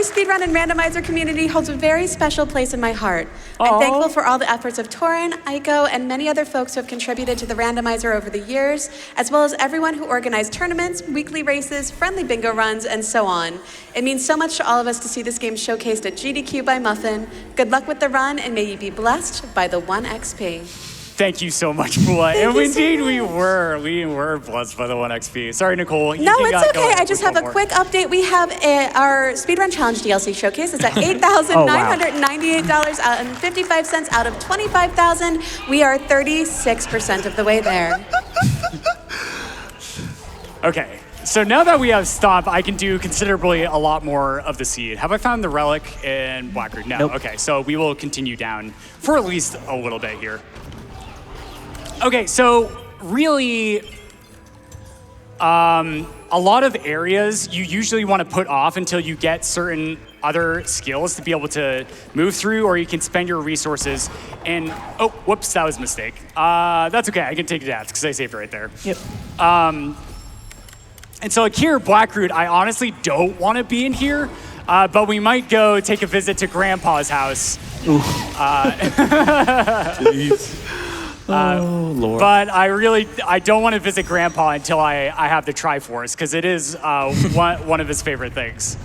Speedrun and Randomizer community holds a very special place in my heart. I'm thankful for all the efforts of Torin, Eiko, and many other folks who have contributed to the randomizer over the years, as well as everyone who organized tournaments, weekly races, friendly bingo runs, and so on. It means so much to all of us to see this game showcased at GDQ by Muffin. Good luck with the run, and may you be blessed by the 1 XP. Thank you so much, Pula. And indeed, we were blessed by the 1 XP. Sorry, Nichole. No, it's okay. I just have a quick update. We have our Speedrun Challenge DLC showcase. It's at $8,998.55 out of 25,000. We are 36% of the way there. Okay. So now that we have Stomp, I can do considerably a lot more of the seed. Have I found the relic in Blackroot? No. Nope. Okay, so we will continue down for at least a little bit here. Okay, so really, a lot of areas you usually want to put off until you get certain other skills to be able to move through, or you can spend your resources and, oh, whoops, that was a mistake. That's okay, I can take it out because I saved it right there. Yep. And so like here, Blackroot, I honestly don't want to be in here, but we might go take a visit to Grandpa's house. Lord. But I don't want to visit Grandpa until I have the Triforce, because it is one of his favorite things.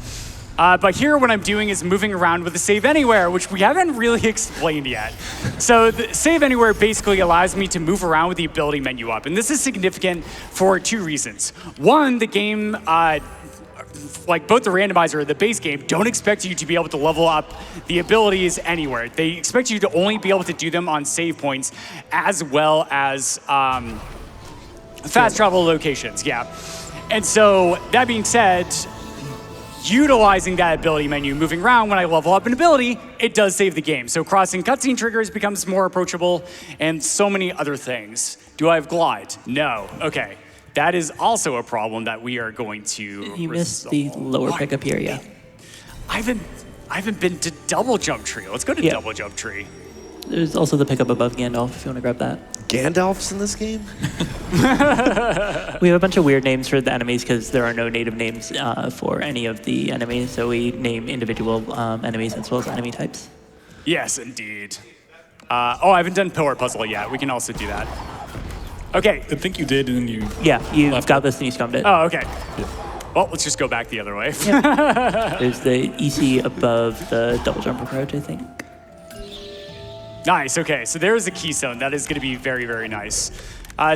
But here what I'm doing is moving around with the Save Anywhere, which we haven't really explained yet. So the Save Anywhere basically allows me to move around with the ability menu up. And this is significant for 2 reasons. One, the game, like both the randomizer and the base game, don't expect you to be able to level up the abilities anywhere. They expect you to only be able to do them on save points as well as fast travel locations, yeah. And so that being said, utilizing that ability menu, moving around when I level up an ability, it does save the game. So crossing cutscene triggers becomes more approachable and so many other things. Do I have glide? No. Okay. That is also a problem that we are going to You missed the lower pickup here, yeah. I haven't been to double jump tree. Let's go to double jump tree. There's also the pickup above Gandalf if you want to grab that. Gandalf's in this game? We have a bunch of weird names for the enemies because there are no native names for any of the enemies, so we name individual enemies as well as enemy types. Yes, indeed. I haven't done pillar puzzle yet. We can also do that. Okay. I think you did, and then you... Yeah, you got this and you scummed it. Oh, okay. Yeah. Well, let's just go back the other way. There's the EC above the double jump approach, I think. Nice, okay. So there's a keystone. That is going to be very, very nice.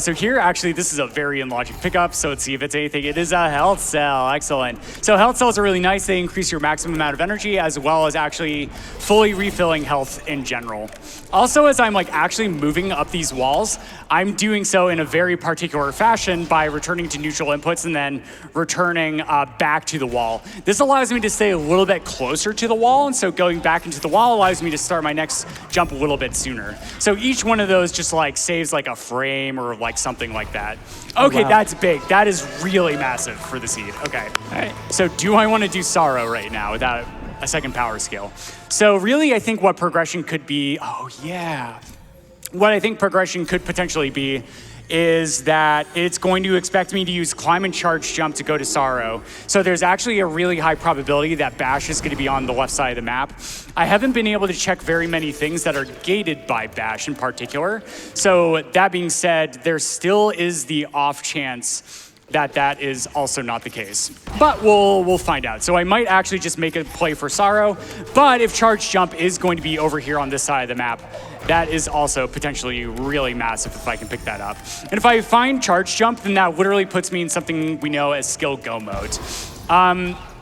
So here, actually, this is a very unlogic pickup. So let's see if it's anything. It is a health cell. Excellent. So health cells are really nice. They increase your maximum amount of energy as well as actually fully refilling health in general. Also, as I'm like actually moving up these walls, I'm doing so in a very particular fashion by returning to neutral inputs and then returning back to the wall. This allows me to stay a little bit closer to the wall. And so going back into the wall allows me to start my next jump a little bit sooner. So each one of those just like saves like a frame or like something like that. Okay, wow. That's big. That is really massive for the seed. Okay. All right. So do I want to do Sorrow right now without a second power skill? So really, I think what progression could be, what I think progression could potentially be is that it's going to expect me to use climb and charge jump to go to Sorrow. So there's actually a really high probability that Bash is going to be on the left side of the map. I haven't been able to check very many things that are gated by Bash in particular. So that being said, there still is the off chance that that is also not the case. But we'll find out. So I might actually just make a play for Sorrow, but if charge jump is going to be over here on this side of the map, that is also potentially really massive if I can pick that up. And if I find charge jump, then that literally puts me in something we know as skill go mode.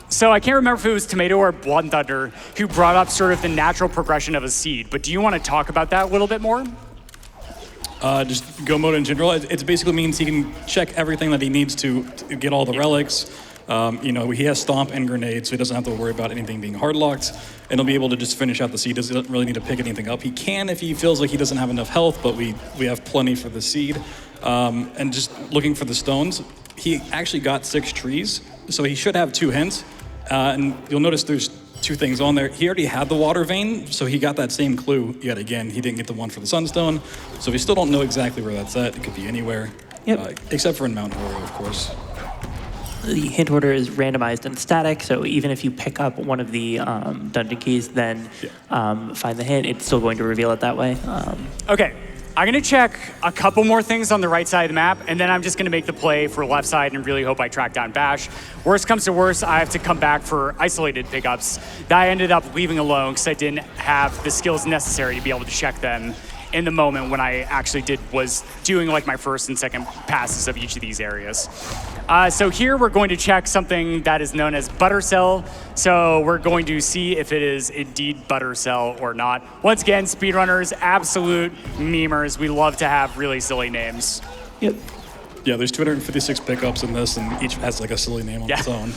So I can't remember if it was Tomato or BloodThunder who brought up sort of the natural progression of a seed, but do you want to talk about that a little bit more? Just go mode in general. It basically means he can check everything that he needs to get all the relics. He has Stomp and Grenade, so he doesn't have to worry about anything being hard locked, and he'll be able to just finish out the seed. Doesn't really need to pick anything up. He can if he feels like he doesn't have enough health, but we have plenty for the seed. And just looking for the stones, he actually got 6 trees, so he should have 2 hints. And you'll notice there's 2 things on there. He already had the water vein, so he got that same clue yet again. He didn't get the one for the sunstone, so we still don't know exactly where that's at. It could be anywhere, except for in Mount Horror, of course. The hint order is randomized and static, so even if you pick up one of the dungeon keys, then find the hint, it's still going to reveal it that way. Okay. I'm going to check a couple more things on the right side of the map, and then I'm just going to make the play for left side and really hope I track down Bash. Worst comes to worst, I have to come back for isolated pickups that I ended up leaving alone because I didn't have the skills necessary to be able to check them in the moment when I actually was doing like my first and second passes of each of these areas. So here we're going to check something that is known as butter cell. So we're going to see if it is indeed butter cell or not. Once again, speedrunners, absolute memers. We love to have really silly names. Yep. Yeah, there's 256 pickups in this, and each has like a silly name on its own.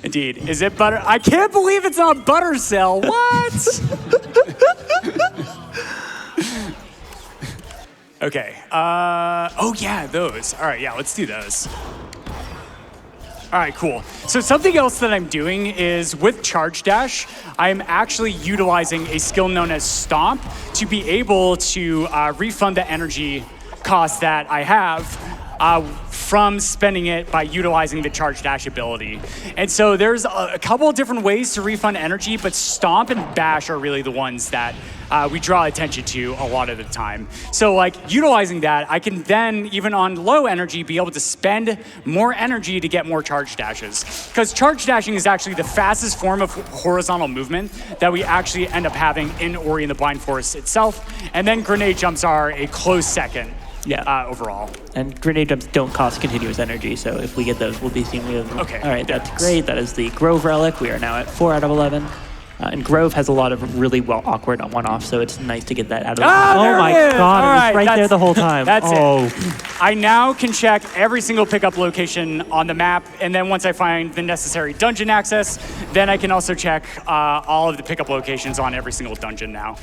Indeed. Is it butter? I can't believe it's not butter cell. What? Okay. Those. All right, yeah, let's do those. All right, cool. So something else that I'm doing is with Charge Dash, I'm actually utilizing a skill known as Stomp to be able to refund the energy cost that I have from spending it by utilizing the charge dash ability. And so there's a couple of different ways to refund energy, but Stomp and Bash are really the ones that we draw attention to a lot of the time. So like utilizing that, I can then, even on low energy, be able to spend more energy to get more charge dashes. Because charge dashing is actually the fastest form of horizontal movement that we actually end up having in Ori and the Blind Forest itself. And then grenade jumps are a close second. Yeah. Overall. And grenade jumps don't cost continuous energy, so if we get those, we'll be seeing them. Okay. All right, that's great. That is the Grove Relic. We are now at 4 out of 11. And Grove has a lot of really awkward one-offs, so it's nice to get that out of the way. Oh my God, All it right, was right there the whole time. That's it. I now can check every single pickup location on the map, and then once I find the necessary dungeon access, then I can also check all of the pickup locations on every single dungeon now.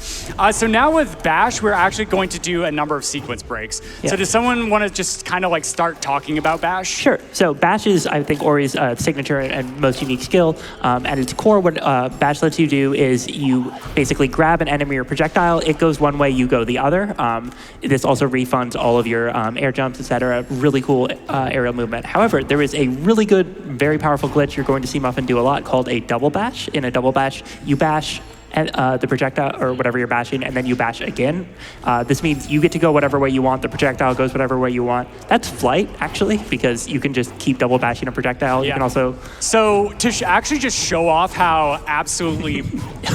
So now with Bash, we're actually going to do a number of sequence breaks. Yeah. So does someone want to just kind of like start talking about Bash? Sure. So Bash is, I think, Ori's signature and most unique skill. At its core, what Bash lets you do is you basically grab an enemy or projectile. It goes one way, you go the other. This also refunds all of your air jumps, etc. Really cool aerial movement. However, there is a really good, very powerful glitch you're going to see Muffin do a lot called a double bash. In a double bash, you bash the projectile or whatever you're bashing, and then you bash again. This means you get to go whatever way you want. The projectile goes whatever way you want. That's flight, actually, because you can just keep double bashing a projectile. Yeah. You can also... So to actually just show off how absolutely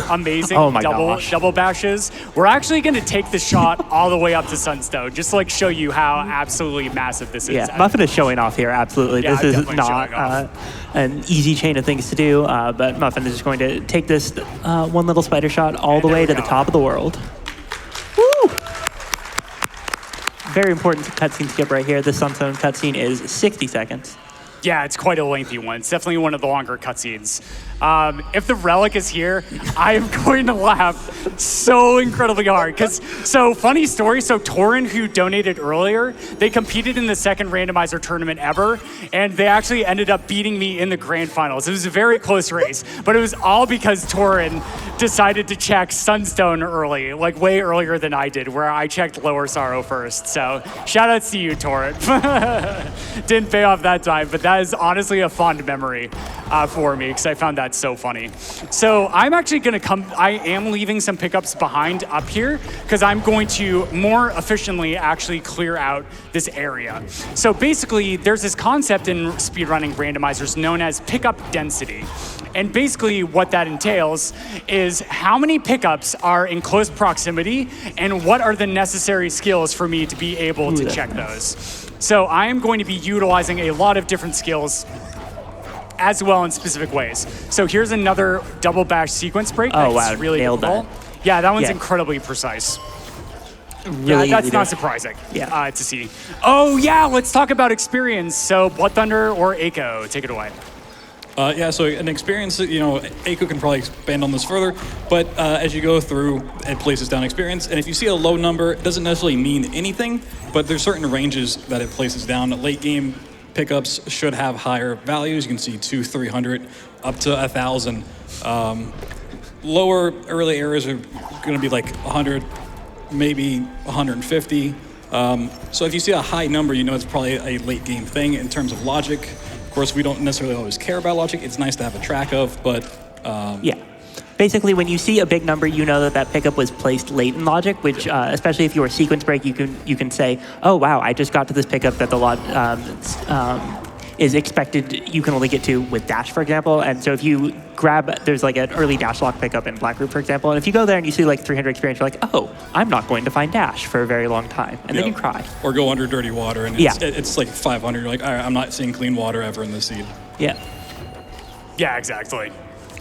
amazing Oh my gosh. double bash is, we're actually going to take the shot all the way up to Sunstone, just to like show you how absolutely massive this is. Yeah, Muffin is showing off here, absolutely. Yeah, This is definitely not showing off. an easy chain of things to do, but Muffin is just going to take this one little spider shot all the there way we to the go. top of the world. Woo! Very important cutscene skip right here. This Sunstone cutscene is 60 seconds. Yeah, it's quite a lengthy one. It's definitely one of the longer cutscenes. If the relic is here, I am going to laugh so incredibly hard. So funny story, so Torin, who donated earlier, they competed in the second randomizer tournament ever, and they actually ended up beating me in the grand finals. It was a very close race, but it was all because Torin decided to check Sunstone early, like way earlier than I did, where I checked Lower Sorrow first. So shout outs to you, Torin. Didn't pay off that time, but that is honestly a fond memory for me, because I found that so funny. So I'm actually going to I am leaving some pickups behind up here, because I'm going to more efficiently actually clear out this area. So basically, there's this concept in speedrunning randomizers known as pickup density. And basically what that entails is how many pickups are in close proximity and what are the necessary skills for me to be able to check those. So I am going to be utilizing a lot of different skills as well in specific ways. So here's another double bash sequence break. Oh, That's wow, really nailed cool. that. Yeah, that one's Yeah. incredibly precise. Really Yeah, that's easy not to- surprising Yeah. to see. Oh yeah, let's talk about experience. So BloodThunder or Eiko, take it away. Yeah, so an experience, Eiko can probably expand on this further, but as you go through, it places down experience, and if you see a low number, it doesn't necessarily mean anything, but there's certain ranges that it places down. Late game pickups should have higher values. You can see 200, 300, up to 1,000. Lower early areas are going to be like 100, maybe 150. So if you see a high number, you know it's probably a late game thing in terms of logic. Of course, we don't necessarily always care about logic. It's nice to have a track of, but... Yeah. Basically, when you see a big number, you know that that pickup was placed late in logic, which, especially if you're a sequence break, you can say, oh, wow, I just got to this pickup that the lot is expected you can only get to with dash, for example. And so if you grab, there's like an early dash lock pickup in Black Group, for example, and if you go there and you see like 300 experience, you're like, oh, I'm not going to find dash for a very long time. And then you cry. Or go under dirty water, and it's like 500. You're like, all right, I'm not seeing clean water ever in this seed. Yeah. Yeah, exactly.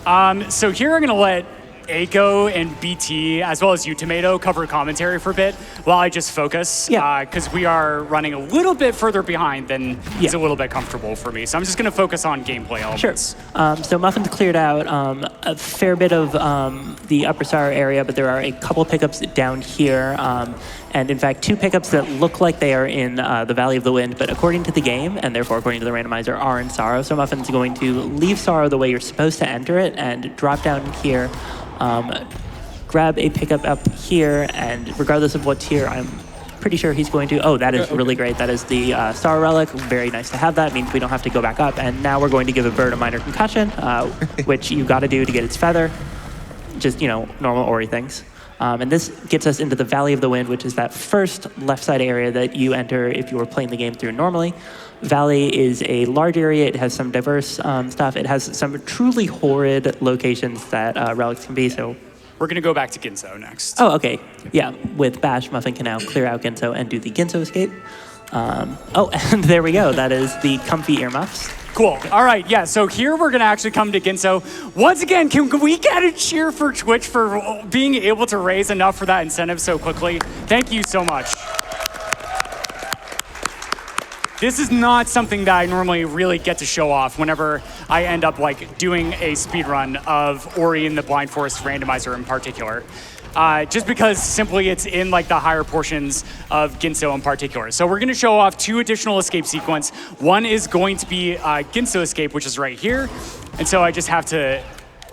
So here I'm going to let Eiko and BT, as well as you, Tomato, cover commentary for a bit while I just focus. Yeah. Because we are running a little bit further behind than is a little bit comfortable for me. So I'm just going to focus on gameplay elements. Sure. So Muffin's cleared out a fair bit of the Upper Sorrow area, but there are a couple pickups down here. And in fact, 2 pickups that look like they are in the Valley of the Wind, but according to the game, and therefore according to the randomizer, are in Sorrow. So Muffin's going to leave Sorrow the way you're supposed to enter it and drop down here, grab a pickup up here, and regardless of what tier I'm pretty sure he's going to. Oh, that is really great. That is the Star Relic. Very nice to have that. Means we don't have to go back up. And now we're going to give a bird a minor concussion, which you got to do to get its feather. Just, normal Ori things. And this gets us into the Valley of the Wind, which is that first left side area that you enter if you were playing the game through normally. Valley is a large area. It has some diverse stuff. It has some truly horrid locations that relics can be. So we're going to go back to Ginso next. Oh, okay. Yeah, with Bash, Muffin can now clear out Ginso and do the Ginso escape. And there we go. That is the comfy earmuffs. Cool. All right, yeah, so here we're going to actually come to Ginso. Once again, can we get a cheer for Twitch for being able to raise enough for that incentive so quickly? Thank you so much. This is not something that I normally really get to show off whenever I end up doing a speed run of Ori and the Blind Forest randomizer in particular. Just because simply it's in the higher portions of Ginso in particular. So we're gonna show off 2 additional escape sequence. One is going to be Ginso escape, which is right here. And so I just have to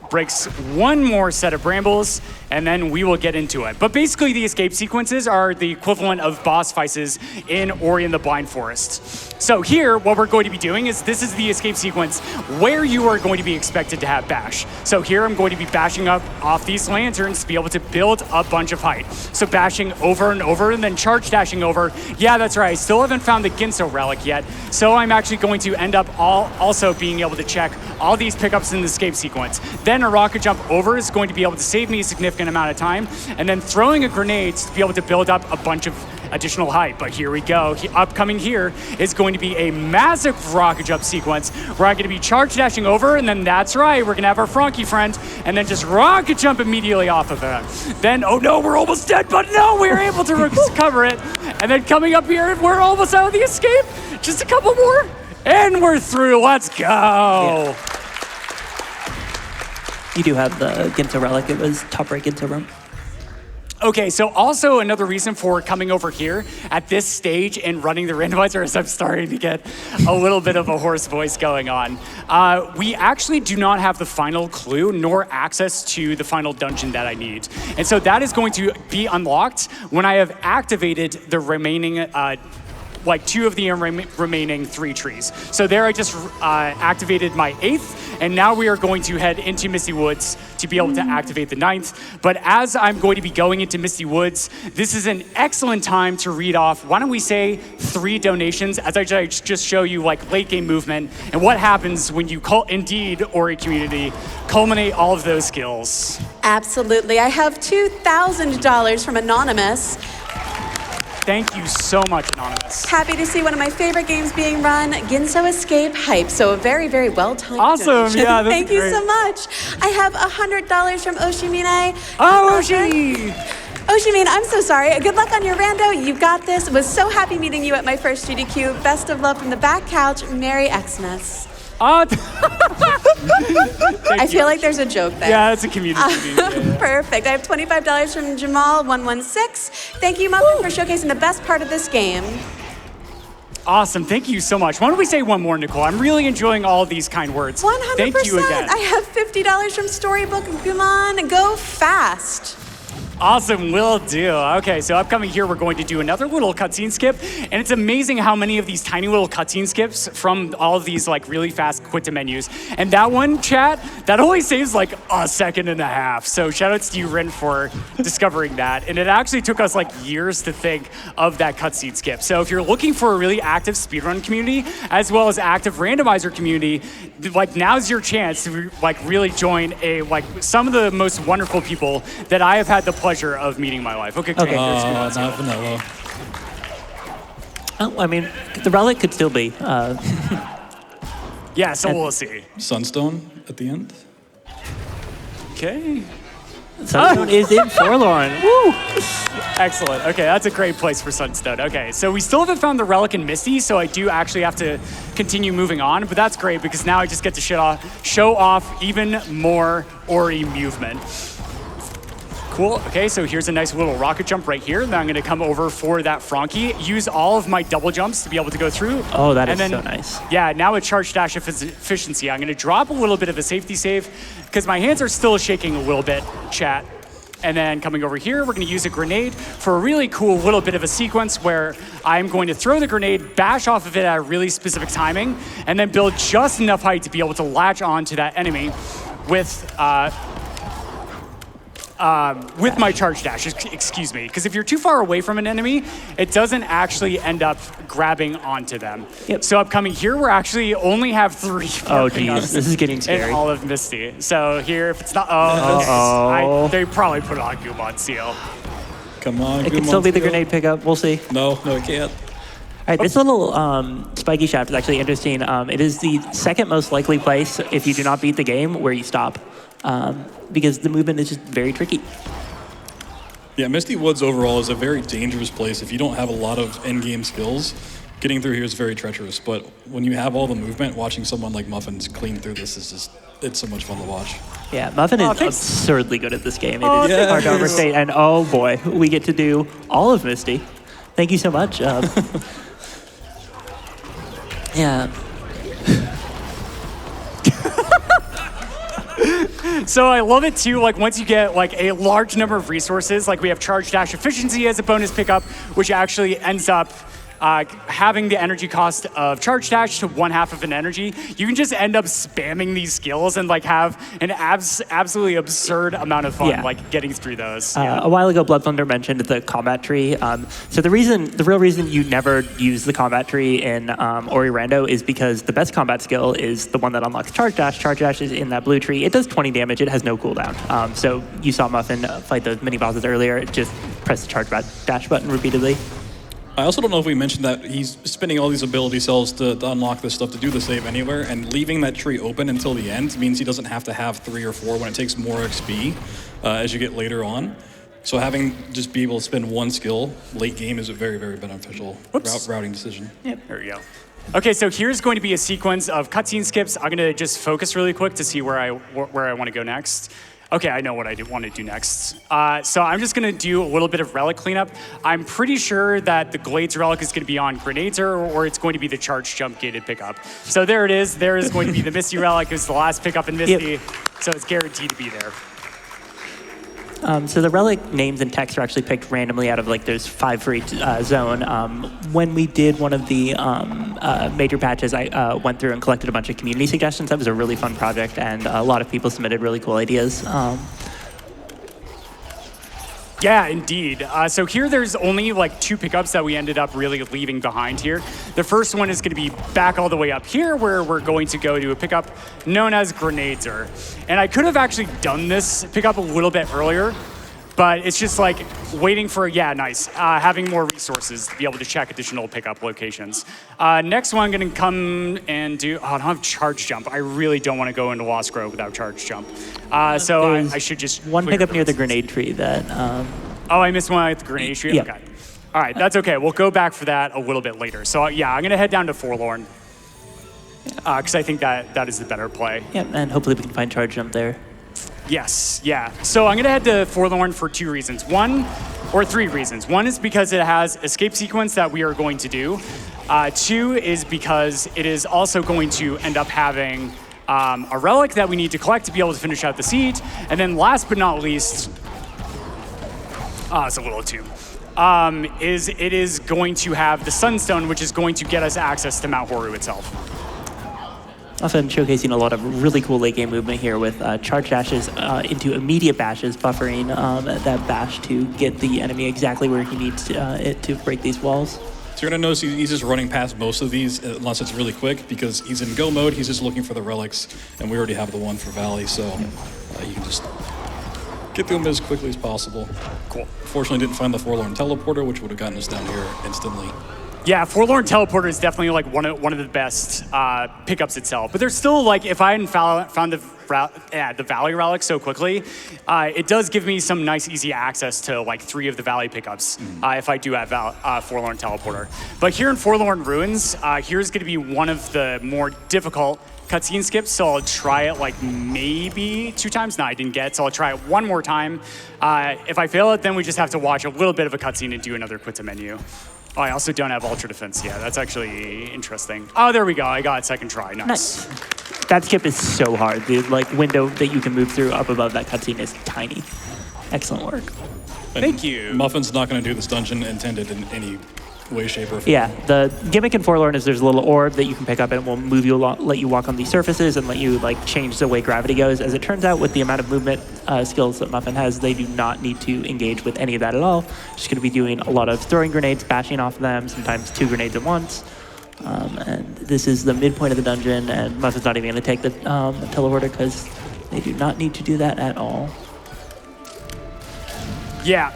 break one more set of brambles, and then we will get into it. But basically, the escape sequences are the equivalent of boss fights in Ori and the Blind Forest. So here, what we're going to be doing is this is the escape sequence where you are going to be expected to have bash. So here, I'm going to be bashing up off these lanterns to be able to build a bunch of height. So bashing over and over, and then charge dashing over. Yeah, that's right. I still haven't found the Ginso relic yet. So I'm actually going to end up also being able to check all these pickups in the escape sequence. Then a rocket jump over is going to be able to save me a significant amount of time, and then throwing a grenade to be able to build up a bunch of additional height. But here we go. Upcoming here is going to be a massive rocket jump sequence where I'm going to be charge dashing over, and then that's right, we're going to have our Frankie friend, and then just rocket jump immediately off of it. Then, oh no, we're almost dead, but no, we were able to recover it. And then coming up here, we're almost out of the escape. Just a couple more, and we're through. Let's go. Yeah. You do have the Ginso relic. It was top right Ginso room. Okay, so also another reason for coming over here at this stage and running the randomizer is I'm starting to get a little bit of a hoarse voice going on. We actually do not have the final clue nor access to the final dungeon that I need. And so that is going to be unlocked when I have activated the remaining 2 of the remaining 3 trees. So there I just activated my 8th, and now we are going to head into Misty Woods to be able to activate the 9th. But as I'm going to be going into Misty Woods, this is an excellent time to read off, why don't we say 3 donations, as I just show you late game movement and what happens when you indeed, Ori community, culminate all of those skills. Absolutely. I have $2,000 from Anonymous. Thank you so much, Anonymous. Happy to see one of my favorite games being run, Ginso Escape Hype. So a very, very well-timed Awesome, donation. yeah, that's Thank you great. so much. I have $100 from Oshimine. Oh, Oshi! Oshimine, I'm so sorry. Good luck on your rando. You got this. Was so happy meeting you at my first GDQ. Best of love from the back couch. Merry Xmas. I I feel like there's a joke there. Yeah, that's a community. Yeah. Perfect. I have $25 from Jamal116. Thank you, Muffin, for showcasing the best part of this game. Awesome. Thank you so much. Why don't we say one more, Nichole? I'm really enjoying all of these kind words. 100%. Thank you again. I have $50 from Storybook Guman. Go fast. Awesome, will do. Okay, so upcoming here, we're going to do another little cutscene skip, and it's amazing how many of these tiny little cutscene skips from all of these really fast quit to menus. And that one, chat, that only saves a second and a half. So shout outs to you, Rin, for discovering that. And it actually took us years to think of that cutscene skip. So if you're looking for a really active speedrun community, as well as active randomizer community, now's your chance to really join some of the most wonderful people that I have had the pleasure of meeting in my life. Okay, great. Not vanilla. Oh, I mean, the relic could still be. Yeah, so we'll see. Sunstone at the end. Okay. Sunstone is in Forlorn. Woo! Excellent. Okay, that's a great place for Sunstone. Okay, so we still haven't found the relic in Misty, so I do actually have to continue moving on, but that's great because now I just get to show off even more Ori movement. Cool. Okay, so here's a nice little rocket jump right here. Then I'm going to come over for that Frankie, use all of my double jumps to be able to go through. Oh, that is so nice. Yeah, now with charge dash efficiency, I'm going to drop a little bit of a safety save because my hands are still shaking a little bit, chat. And then coming over here, we're gonna use a grenade for a really cool little bit of a sequence where I'm going to throw the grenade, bash off of it at a really specific timing, and then build just enough height to be able to latch onto that enemy with my charge dash, excuse me. Because if you're too far away from an enemy, it doesn't actually end up grabbing onto them. Yep. So upcoming here, we're actually only have 3 Oh, geez, this is getting scary. in all of Misty. So here, if it's not, they probably put it on Gumon Seal. Come on, It can still be the grenade pickup. We'll see. No, it can't. All right, this little spiky shaft is actually interesting. It is the second most likely place, if you do not beat the game, where you stop. Because the movement is just very tricky. Yeah, Misty Woods overall is a very dangerous place. If you don't have a lot of end-game skills, getting through here is very treacherous. But when you have all the movement, watching someone like Muffin clean through this is just, it's so much fun to watch. Yeah, Muffin is absurdly good at this game. It is hard to overstate. And oh boy, we get to do all of Misty. Thank you so much. Yeah. So I love it too, like once you get like a large number of resources, like we have charge dash efficiency as a bonus pickup, which actually ends up having the energy cost of charge dash to 1/2 of an energy. You can just end up spamming these skills and like have an absolutely absurd amount of fun like getting through those. A while ago, BloodThunder mentioned the combat tree. So the real reason you never use the combat tree in Ori Rando is because the best combat skill is the one that unlocks charge dash. Charge dash is in that blue tree. It does 20 damage. It has no cooldown. So you saw Muffin fight those mini bosses earlier. Just press the charge dash button repeatedly. I also don't know if we mentioned that he's spending all these ability cells to unlock this stuff to do the save anywhere, and leaving that tree open until the end means he doesn't have to have 3 or 4 when it takes more XP as you get later on. So having just be able to spend 1 skill late game is a very, very beneficial routing decision. Yep, there we go. Okay, so here's going to be a sequence of cutscene skips. I'm gonna just focus really quick to see where I want to go next. Okay, I know what I want to do next. So I'm just gonna do a little bit of relic cleanup. I'm pretty sure that the Glades relic is gonna be on Grenades or it's going to be the charge jump gated pickup. So there it is. There is going to be the Misty relic. It's the last pickup in Misty, so it's guaranteed to be there. So the relic names and text are actually picked randomly out of like there's 5 for each zone. When we did one of the major patches, I went through and collected a bunch of community suggestions. That was a really fun project, and a lot of people submitted really cool ideas. Yeah, indeed. So here there's only like 2 pickups that we ended up really leaving behind here. The first one is going to be back all the way up here where we're going to go to a pickup known as Grenadeser. And I could have actually done this pickup a little bit earlier, but it's just like waiting for, having more resources to be able to check additional pickup locations. Next one, I'm going to come and do, I don't have charge jump. I really don't want to go into Lost Grove without charge jump. So I should just one pickup near the grenade tree that... Oh, I missed one at the grenade tree? Yeah. Okay. All right, that's okay. We'll go back for that a little bit later. So yeah, I'm going to head down to Forlorn because I think that is the better play. Yeah, and hopefully we can find charge jump there. Yes, yeah. So I'm gonna head to Forlorn for 2 reasons. 3 reasons. One is because it has escape sequence that we are going to do. 2 is because it is also going to end up having a relic that we need to collect to be able to finish out the siege. And then last but not least, it's a little too, it is going to have the Sunstone, which is going to get us access to Mount Horu itself. Often showcasing a lot of really cool late game movement here with charge dashes into immediate bashes, buffering that bash to get the enemy exactly where he needs it to break these walls. So you're gonna notice he's just running past most of these unless it's really quick because he's in go mode, he's just looking for the relics, and we already have the one for Valley, so you can just get through them as quickly as possible. Cool. Fortunately didn't find the Forlorn Teleporter, which would have gotten us down here instantly. Yeah, Forlorn Teleporter is definitely like one of the best pickups itself. But there's still like, if I hadn't found the Valley relic so quickly, it does give me some nice easy access to like 3 of the Valley pickups if I do have Forlorn Teleporter. But here in Forlorn Ruins, here's going to be one of the more difficult cutscene skips, so I'll try it like maybe 2 times. No, I didn't get it, so I'll try it 1 more time. If I fail it, then we just have to watch a little bit of a cutscene and do another quit to menu. Oh, I also don't have Ultra Defense. Yeah, that's actually interesting. Oh, there we go. I got it 2nd try. Nice. That skip is so hard. The like window that you can move through up above that cutscene is tiny. Excellent work. Thank you. Muffin's not going to do this dungeon intended in any way, shape, or form. Yeah, the gimmick in Forlorn is there's a little orb that you can pick up and it will move you along, let you walk on these surfaces and let you like change the way gravity goes. As it turns out, with the amount of movement skills that Muffin has, they do not need to engage with any of that at all. Just going to be doing a lot of throwing grenades, bashing off them, sometimes 2 grenades at once. And this is the midpoint of the dungeon, and Muffin's not even going to take the teleporter because they do not need to do that at all. Yeah.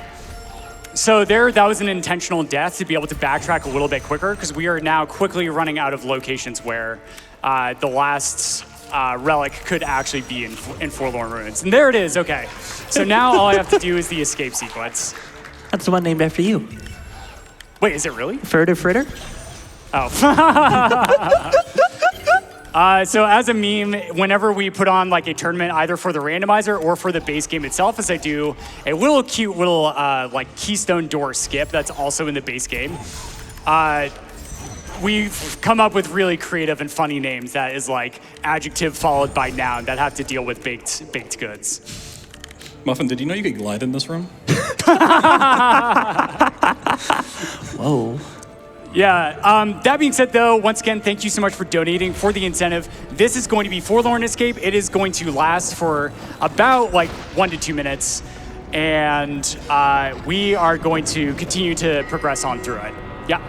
So that was an intentional death to be able to backtrack a little bit quicker, because we are now quickly running out of locations where the last relic could actually be in Forlorn Ruins. And there it is, okay. So now all I have to do is the escape sequence. That's the one named after you. Wait, is it really? Fritter Fritter? Oh. So as a meme, whenever we put on like a tournament, either for the randomizer or for the base game itself, as I do a little cute little like keystone door skip that's also in the base game, we've come up with really creative and funny names that is like adjective followed by noun that have to deal with baked goods. Muffin, did you know you could glide in this room? Whoa. Yeah, that being said though, once again, thank you so much for donating for the incentive. This is going to be Forlorn Escape. It is going to last for about like 1 to 2 minutes. And we are going to continue to progress on through it. Yeah.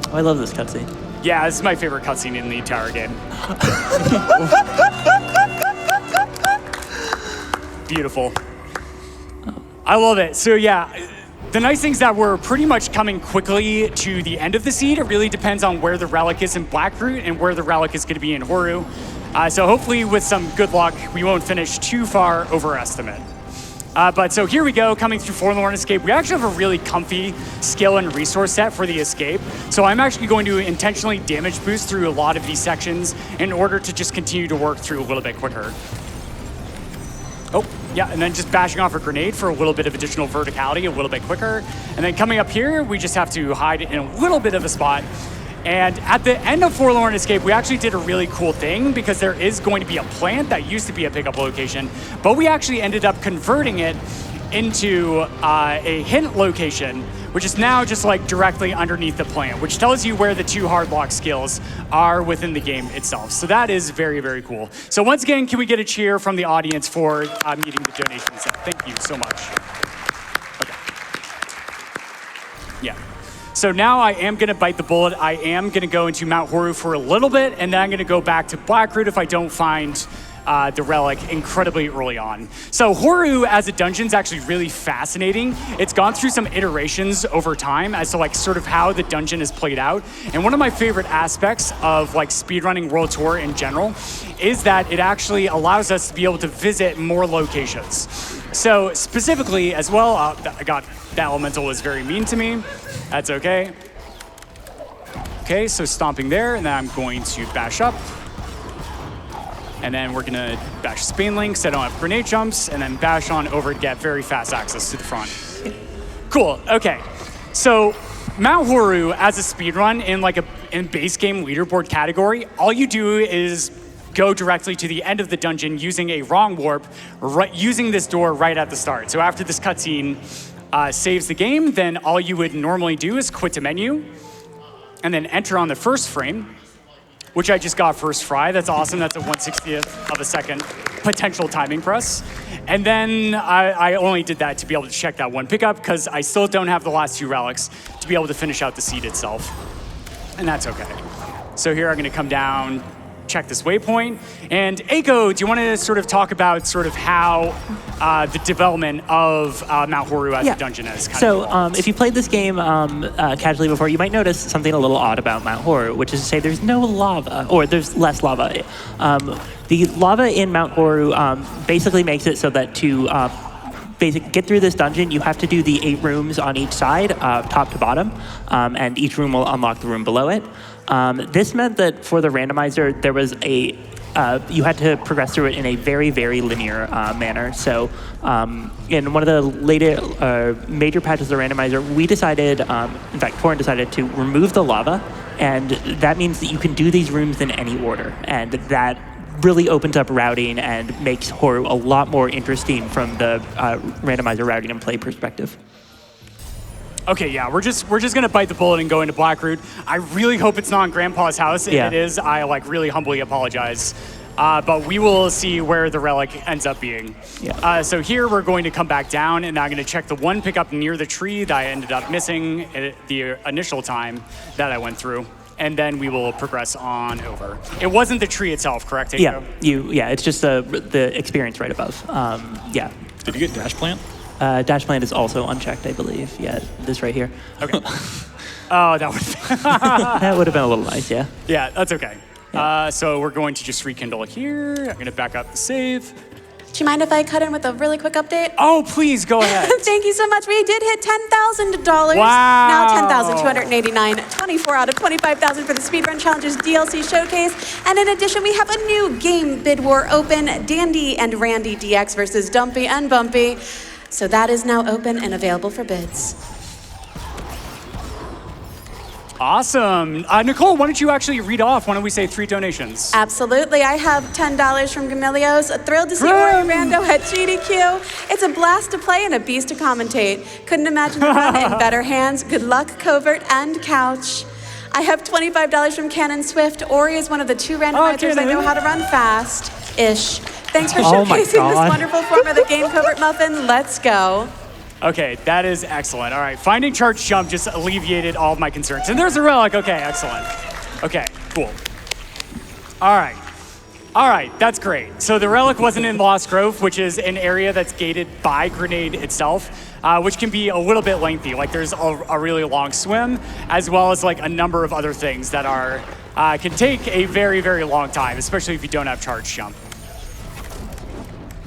Oh, I love this cutscene. Yeah, this is my favorite cutscene in the entire game. Beautiful. I love it. So yeah. The nice thing is that we're pretty much coming quickly to the end of the seed. It really depends on where the relic is in Blackroot and where the relic is going to be in Horu. So hopefully with some good luck, we won't finish too far over estimate. But so here we go, coming through Forlorn Escape. We actually have a really comfy skill and resource set for the escape. So I'm actually going to intentionally damage boost through a lot of these sections in order to just continue to work through a little bit quicker. Oh, yeah, and then just bashing off a grenade for a little bit of additional verticality, a little bit quicker. And then coming up here, we just have to hide in a little bit of a spot. And at the end of Forlorn Escape, we actually did a really cool thing, because there is going to be a plant that used to be a pickup location, but we actually ended up converting it into a hint location, which is now just like directly underneath the plant, which tells you where the 2 hard lock skills are within the game itself. So that is very, very cool. So once again, can we get a cheer from the audience for meeting the donation set? Thank you so much. Okay. Yeah. So now I am gonna bite the bullet. I am gonna go into Mount Horu for a little bit, and then I'm gonna go back to Blackroot if I don't find the relic incredibly early on. So Horu as a dungeon is actually really fascinating. It's gone through some iterations over time as to like sort of how the dungeon is played out. And one of my favorite aspects of like speedrunning World Tour in general is that it actually allows us to be able to visit more locations. So specifically as well, that elemental was very mean to me. That's okay. Okay, so stomping there, and then I'm going to bash up. And then we're gonna bash Spain Link so I don't have grenade jumps, and then bash on over to get very fast access to the front. Cool, okay. So Mount Horu as a speedrun in base game leaderboard category, all you do is go directly to the end of the dungeon using a wrong warp, using this door right at the start. So after this cutscene saves the game, then all you would normally do is quit the menu, and then enter on the first frame, which I just got first fry. That's awesome. That's a 1/60th of a second potential timing press. And then I only did that to be able to check that one pickup, because I still don't have the last 2 relics to be able to finish out the seed itself. And that's okay. So here I'm gonna come down, check this waypoint. And Eiko, do you want to sort of talk about sort of how the development of Mount Horu as a dungeon is kind of evolved? If you played this game casually before, you might notice something a little odd about Mount Horu, which is to say there's no lava, or there's less lava. The lava in Mount Horu basically makes it so that to get through this dungeon, you have to do the 8 rooms on each side, top to bottom, and each room will unlock the room below it. This meant that for the randomizer, there was you had to progress through it in a very, very linear manner. So in one of the later major patches of the randomizer, we decided, in fact, Torin decided to remove the lava, and that means that you can do these rooms in any order, and that really opens up routing and makes Horu a lot more interesting from the randomizer routing and play perspective. Okay, yeah, we're just gonna bite the bullet and go into Blackroot. I really hope it's not in Grandpa's house. If it is, I like really humbly apologize. But we will see where the relic ends up being. Yeah. So here we're going to come back down, and I'm going to check the one pickup near the tree that I ended up missing at the initial time that I went through. And then we will progress on over. It wasn't the tree itself, correct, Eiko? Yeah, it's just the experience right above. Yeah. Did you get Dash Plant? Dash Plant is also unchecked, I believe. Yeah, this right here. Okay. Oh, that would That would have been a little nice, yeah. Yeah, that's okay. So we're going to just rekindle here. I'm going to back up the save. Do you mind if I cut in with a really quick update? Oh, please, go ahead. Thank you so much. We did hit $10,000. Wow. Now $10,289, 24 out of 25,000 for the Speedrun Challenges DLC Showcase. And in addition, we have a new game bid war open, Dandy and Randy DX versus Dumpy and Bumpy. So that is now open and available for bids. Awesome. Nichole, why don't you actually read off? Why don't we say 3 donations? Absolutely. I have $10 from Gamilios. Thrilled to see Ori Rando at GDQ. It's a blast to play and a beast to commentate. Couldn't imagine the run in better hands. Good luck, Covert and Couch. I have $25 from Cannon Swift. Ori is one of the 2 randomizers I know how to run fast-ish. Thanks for showcasing this wonderful form of the game, CovertMuffin. Let's go. Okay, that is excellent. All right, finding charge jump just alleviated all of my concerns. And there's a relic. Okay, excellent. Okay, cool. All right, that's great. So the relic wasn't in Lost Grove, which is an area that's gated by Grenade itself, which can be a little bit lengthy. Like there's a really long swim, as well as like a number of other things that are can take a very, very long time, especially if you don't have charge jump.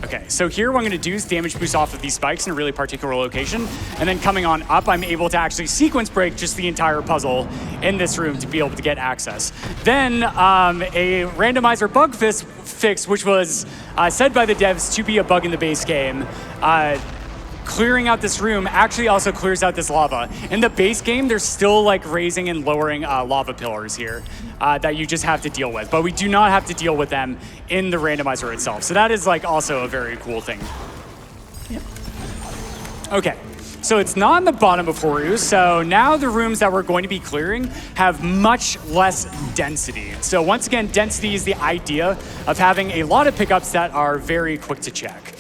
Okay, so here what I'm gonna do is damage boost off of these spikes in a really particular location, and then coming on up, I'm able to actually sequence break just the entire puzzle in this room to be able to get access. Then a randomizer bug fix, which was said by the devs to be a bug in the base game, clearing out this room actually also clears out this lava. In the base game, there's still like raising and lowering lava pillars here that you just have to deal with, but we do not have to deal with them in the randomizer itself. So that is like also a very cool thing. Yep. Okay, so it's not on the bottom of Horu, so now the rooms that we're going to be clearing have much less density. So once again, density is the idea of having a lot of pickups that are very quick to check.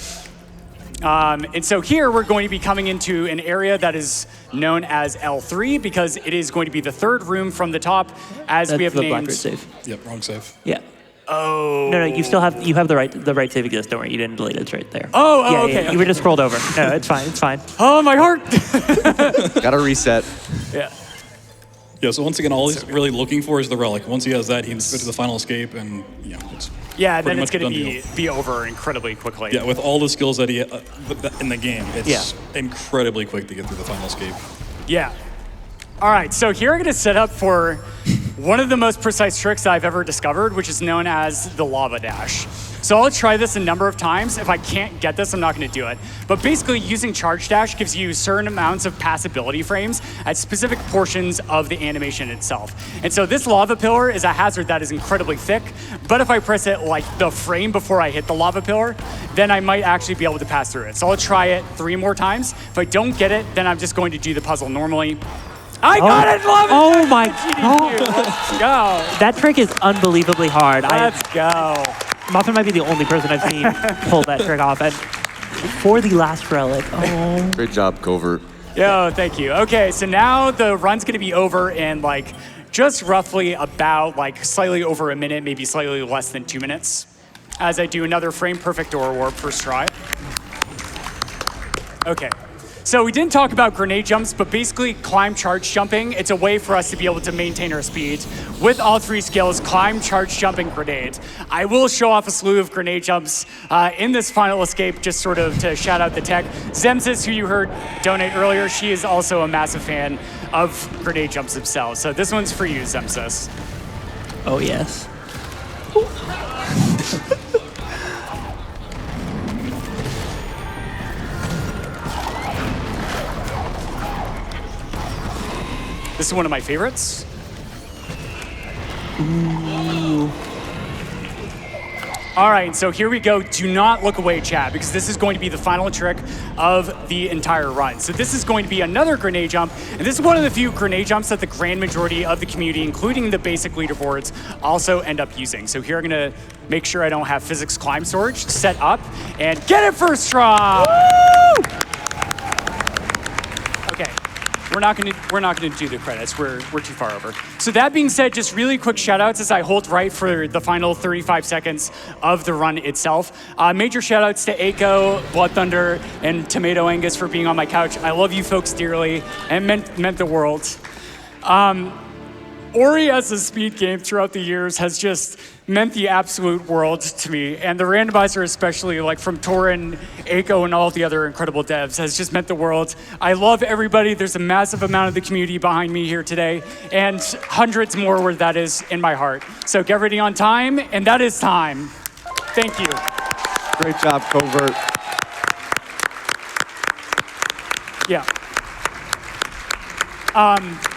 And so here we're going to be coming into an area that is known as L3 because it is going to be the 3rd room from the top, as we have the named. Blackroot save. Yep, wrong save. Yeah. Oh. No, you have the right save exists. Don't worry, you didn't delete it. It's right there. Okay. Yeah. You were just scrolled over. No, it's fine. It's fine. Oh, my heart. Gotta reset. Yeah. Yeah, so once again, all he's really looking for is the relic. Once he has that, he can go to the final escape, and it's then it's going to be over incredibly quickly. Yeah, with all the skills that he in the game, it's incredibly quick to get through the final escape. Yeah. All right, so here I'm going to set up for one of the most precise tricks I've ever discovered, which is known as the lava dash. So I'll try this a number of times. If I can't get this, I'm not going to do it. But basically, using charge dash gives you certain amounts of passability frames at specific portions of the animation itself. And so this lava pillar is a hazard that is incredibly thick, but if I press it like the frame before I hit the lava pillar, then I might actually be able to pass through it. So I'll try it 3 more times. If I don't get it, then I'm just going to do the puzzle normally. I got it! Love it! Oh my god! Let's go! That trick is unbelievably hard. Let's go. Muffin might be the only person I've seen pull that trick off. And for the last relic, Great job, Covert. Yo, thank you. Okay, so now the run's gonna be over in like just roughly about like slightly over a minute, maybe slightly less than 2 minutes, as I do another frame perfect door warp first try. Okay. So we didn't talk about grenade jumps, but basically climb charge jumping, it's a way for us to be able to maintain our speed with all 3 skills, climb, charge, jump, and grenade. I will show off a slew of grenade jumps in this final escape, just sort of to shout out the tech. Zemsis, who you heard donate earlier, she is also a massive fan of grenade jumps themselves. So this one's for you, Zemsis. oh yes. This is one of my favorites. Ooh. All right, so here we go. Do not look away, chat, because this is going to be the final trick of the entire run. So this is going to be another grenade jump, and this is one of the few grenade jumps that the grand majority of the community, including the basic leaderboards, also end up using. So here I'm gonna make sure I don't have physics climb storage set up, and get it first try! Woo! Okay. We're not gonna do the credits. We're too far over. So that being said, just really quick shout outs as I hold right for the final 35 seconds of the run itself. Major shout outs to Eiko, BloodThunder, and tomatoangus for being on my couch. I love you folks dearly, and meant the world. Ori as a speed game throughout the years has just meant the absolute world to me, and the randomizer especially, like from Torin, Eiko, and all the other incredible devs, has just meant the world. I love everybody. There's a massive amount of the community behind me here today, and hundreds more where that is in my heart. So get ready on time, and that is time. Thank you. Great job, Covert. Yeah.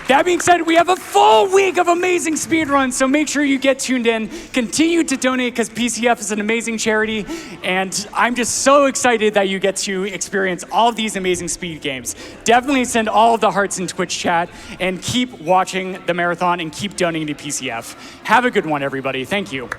That being said, we have a full week of amazing speedruns, so make sure you get tuned in. Continue to donate because PCF is an amazing charity, and I'm just so excited that you get to experience all of these amazing speed games. Definitely send all of the hearts in Twitch chat, and keep watching the marathon and keep donating to PCF. Have a good one, everybody. Thank you.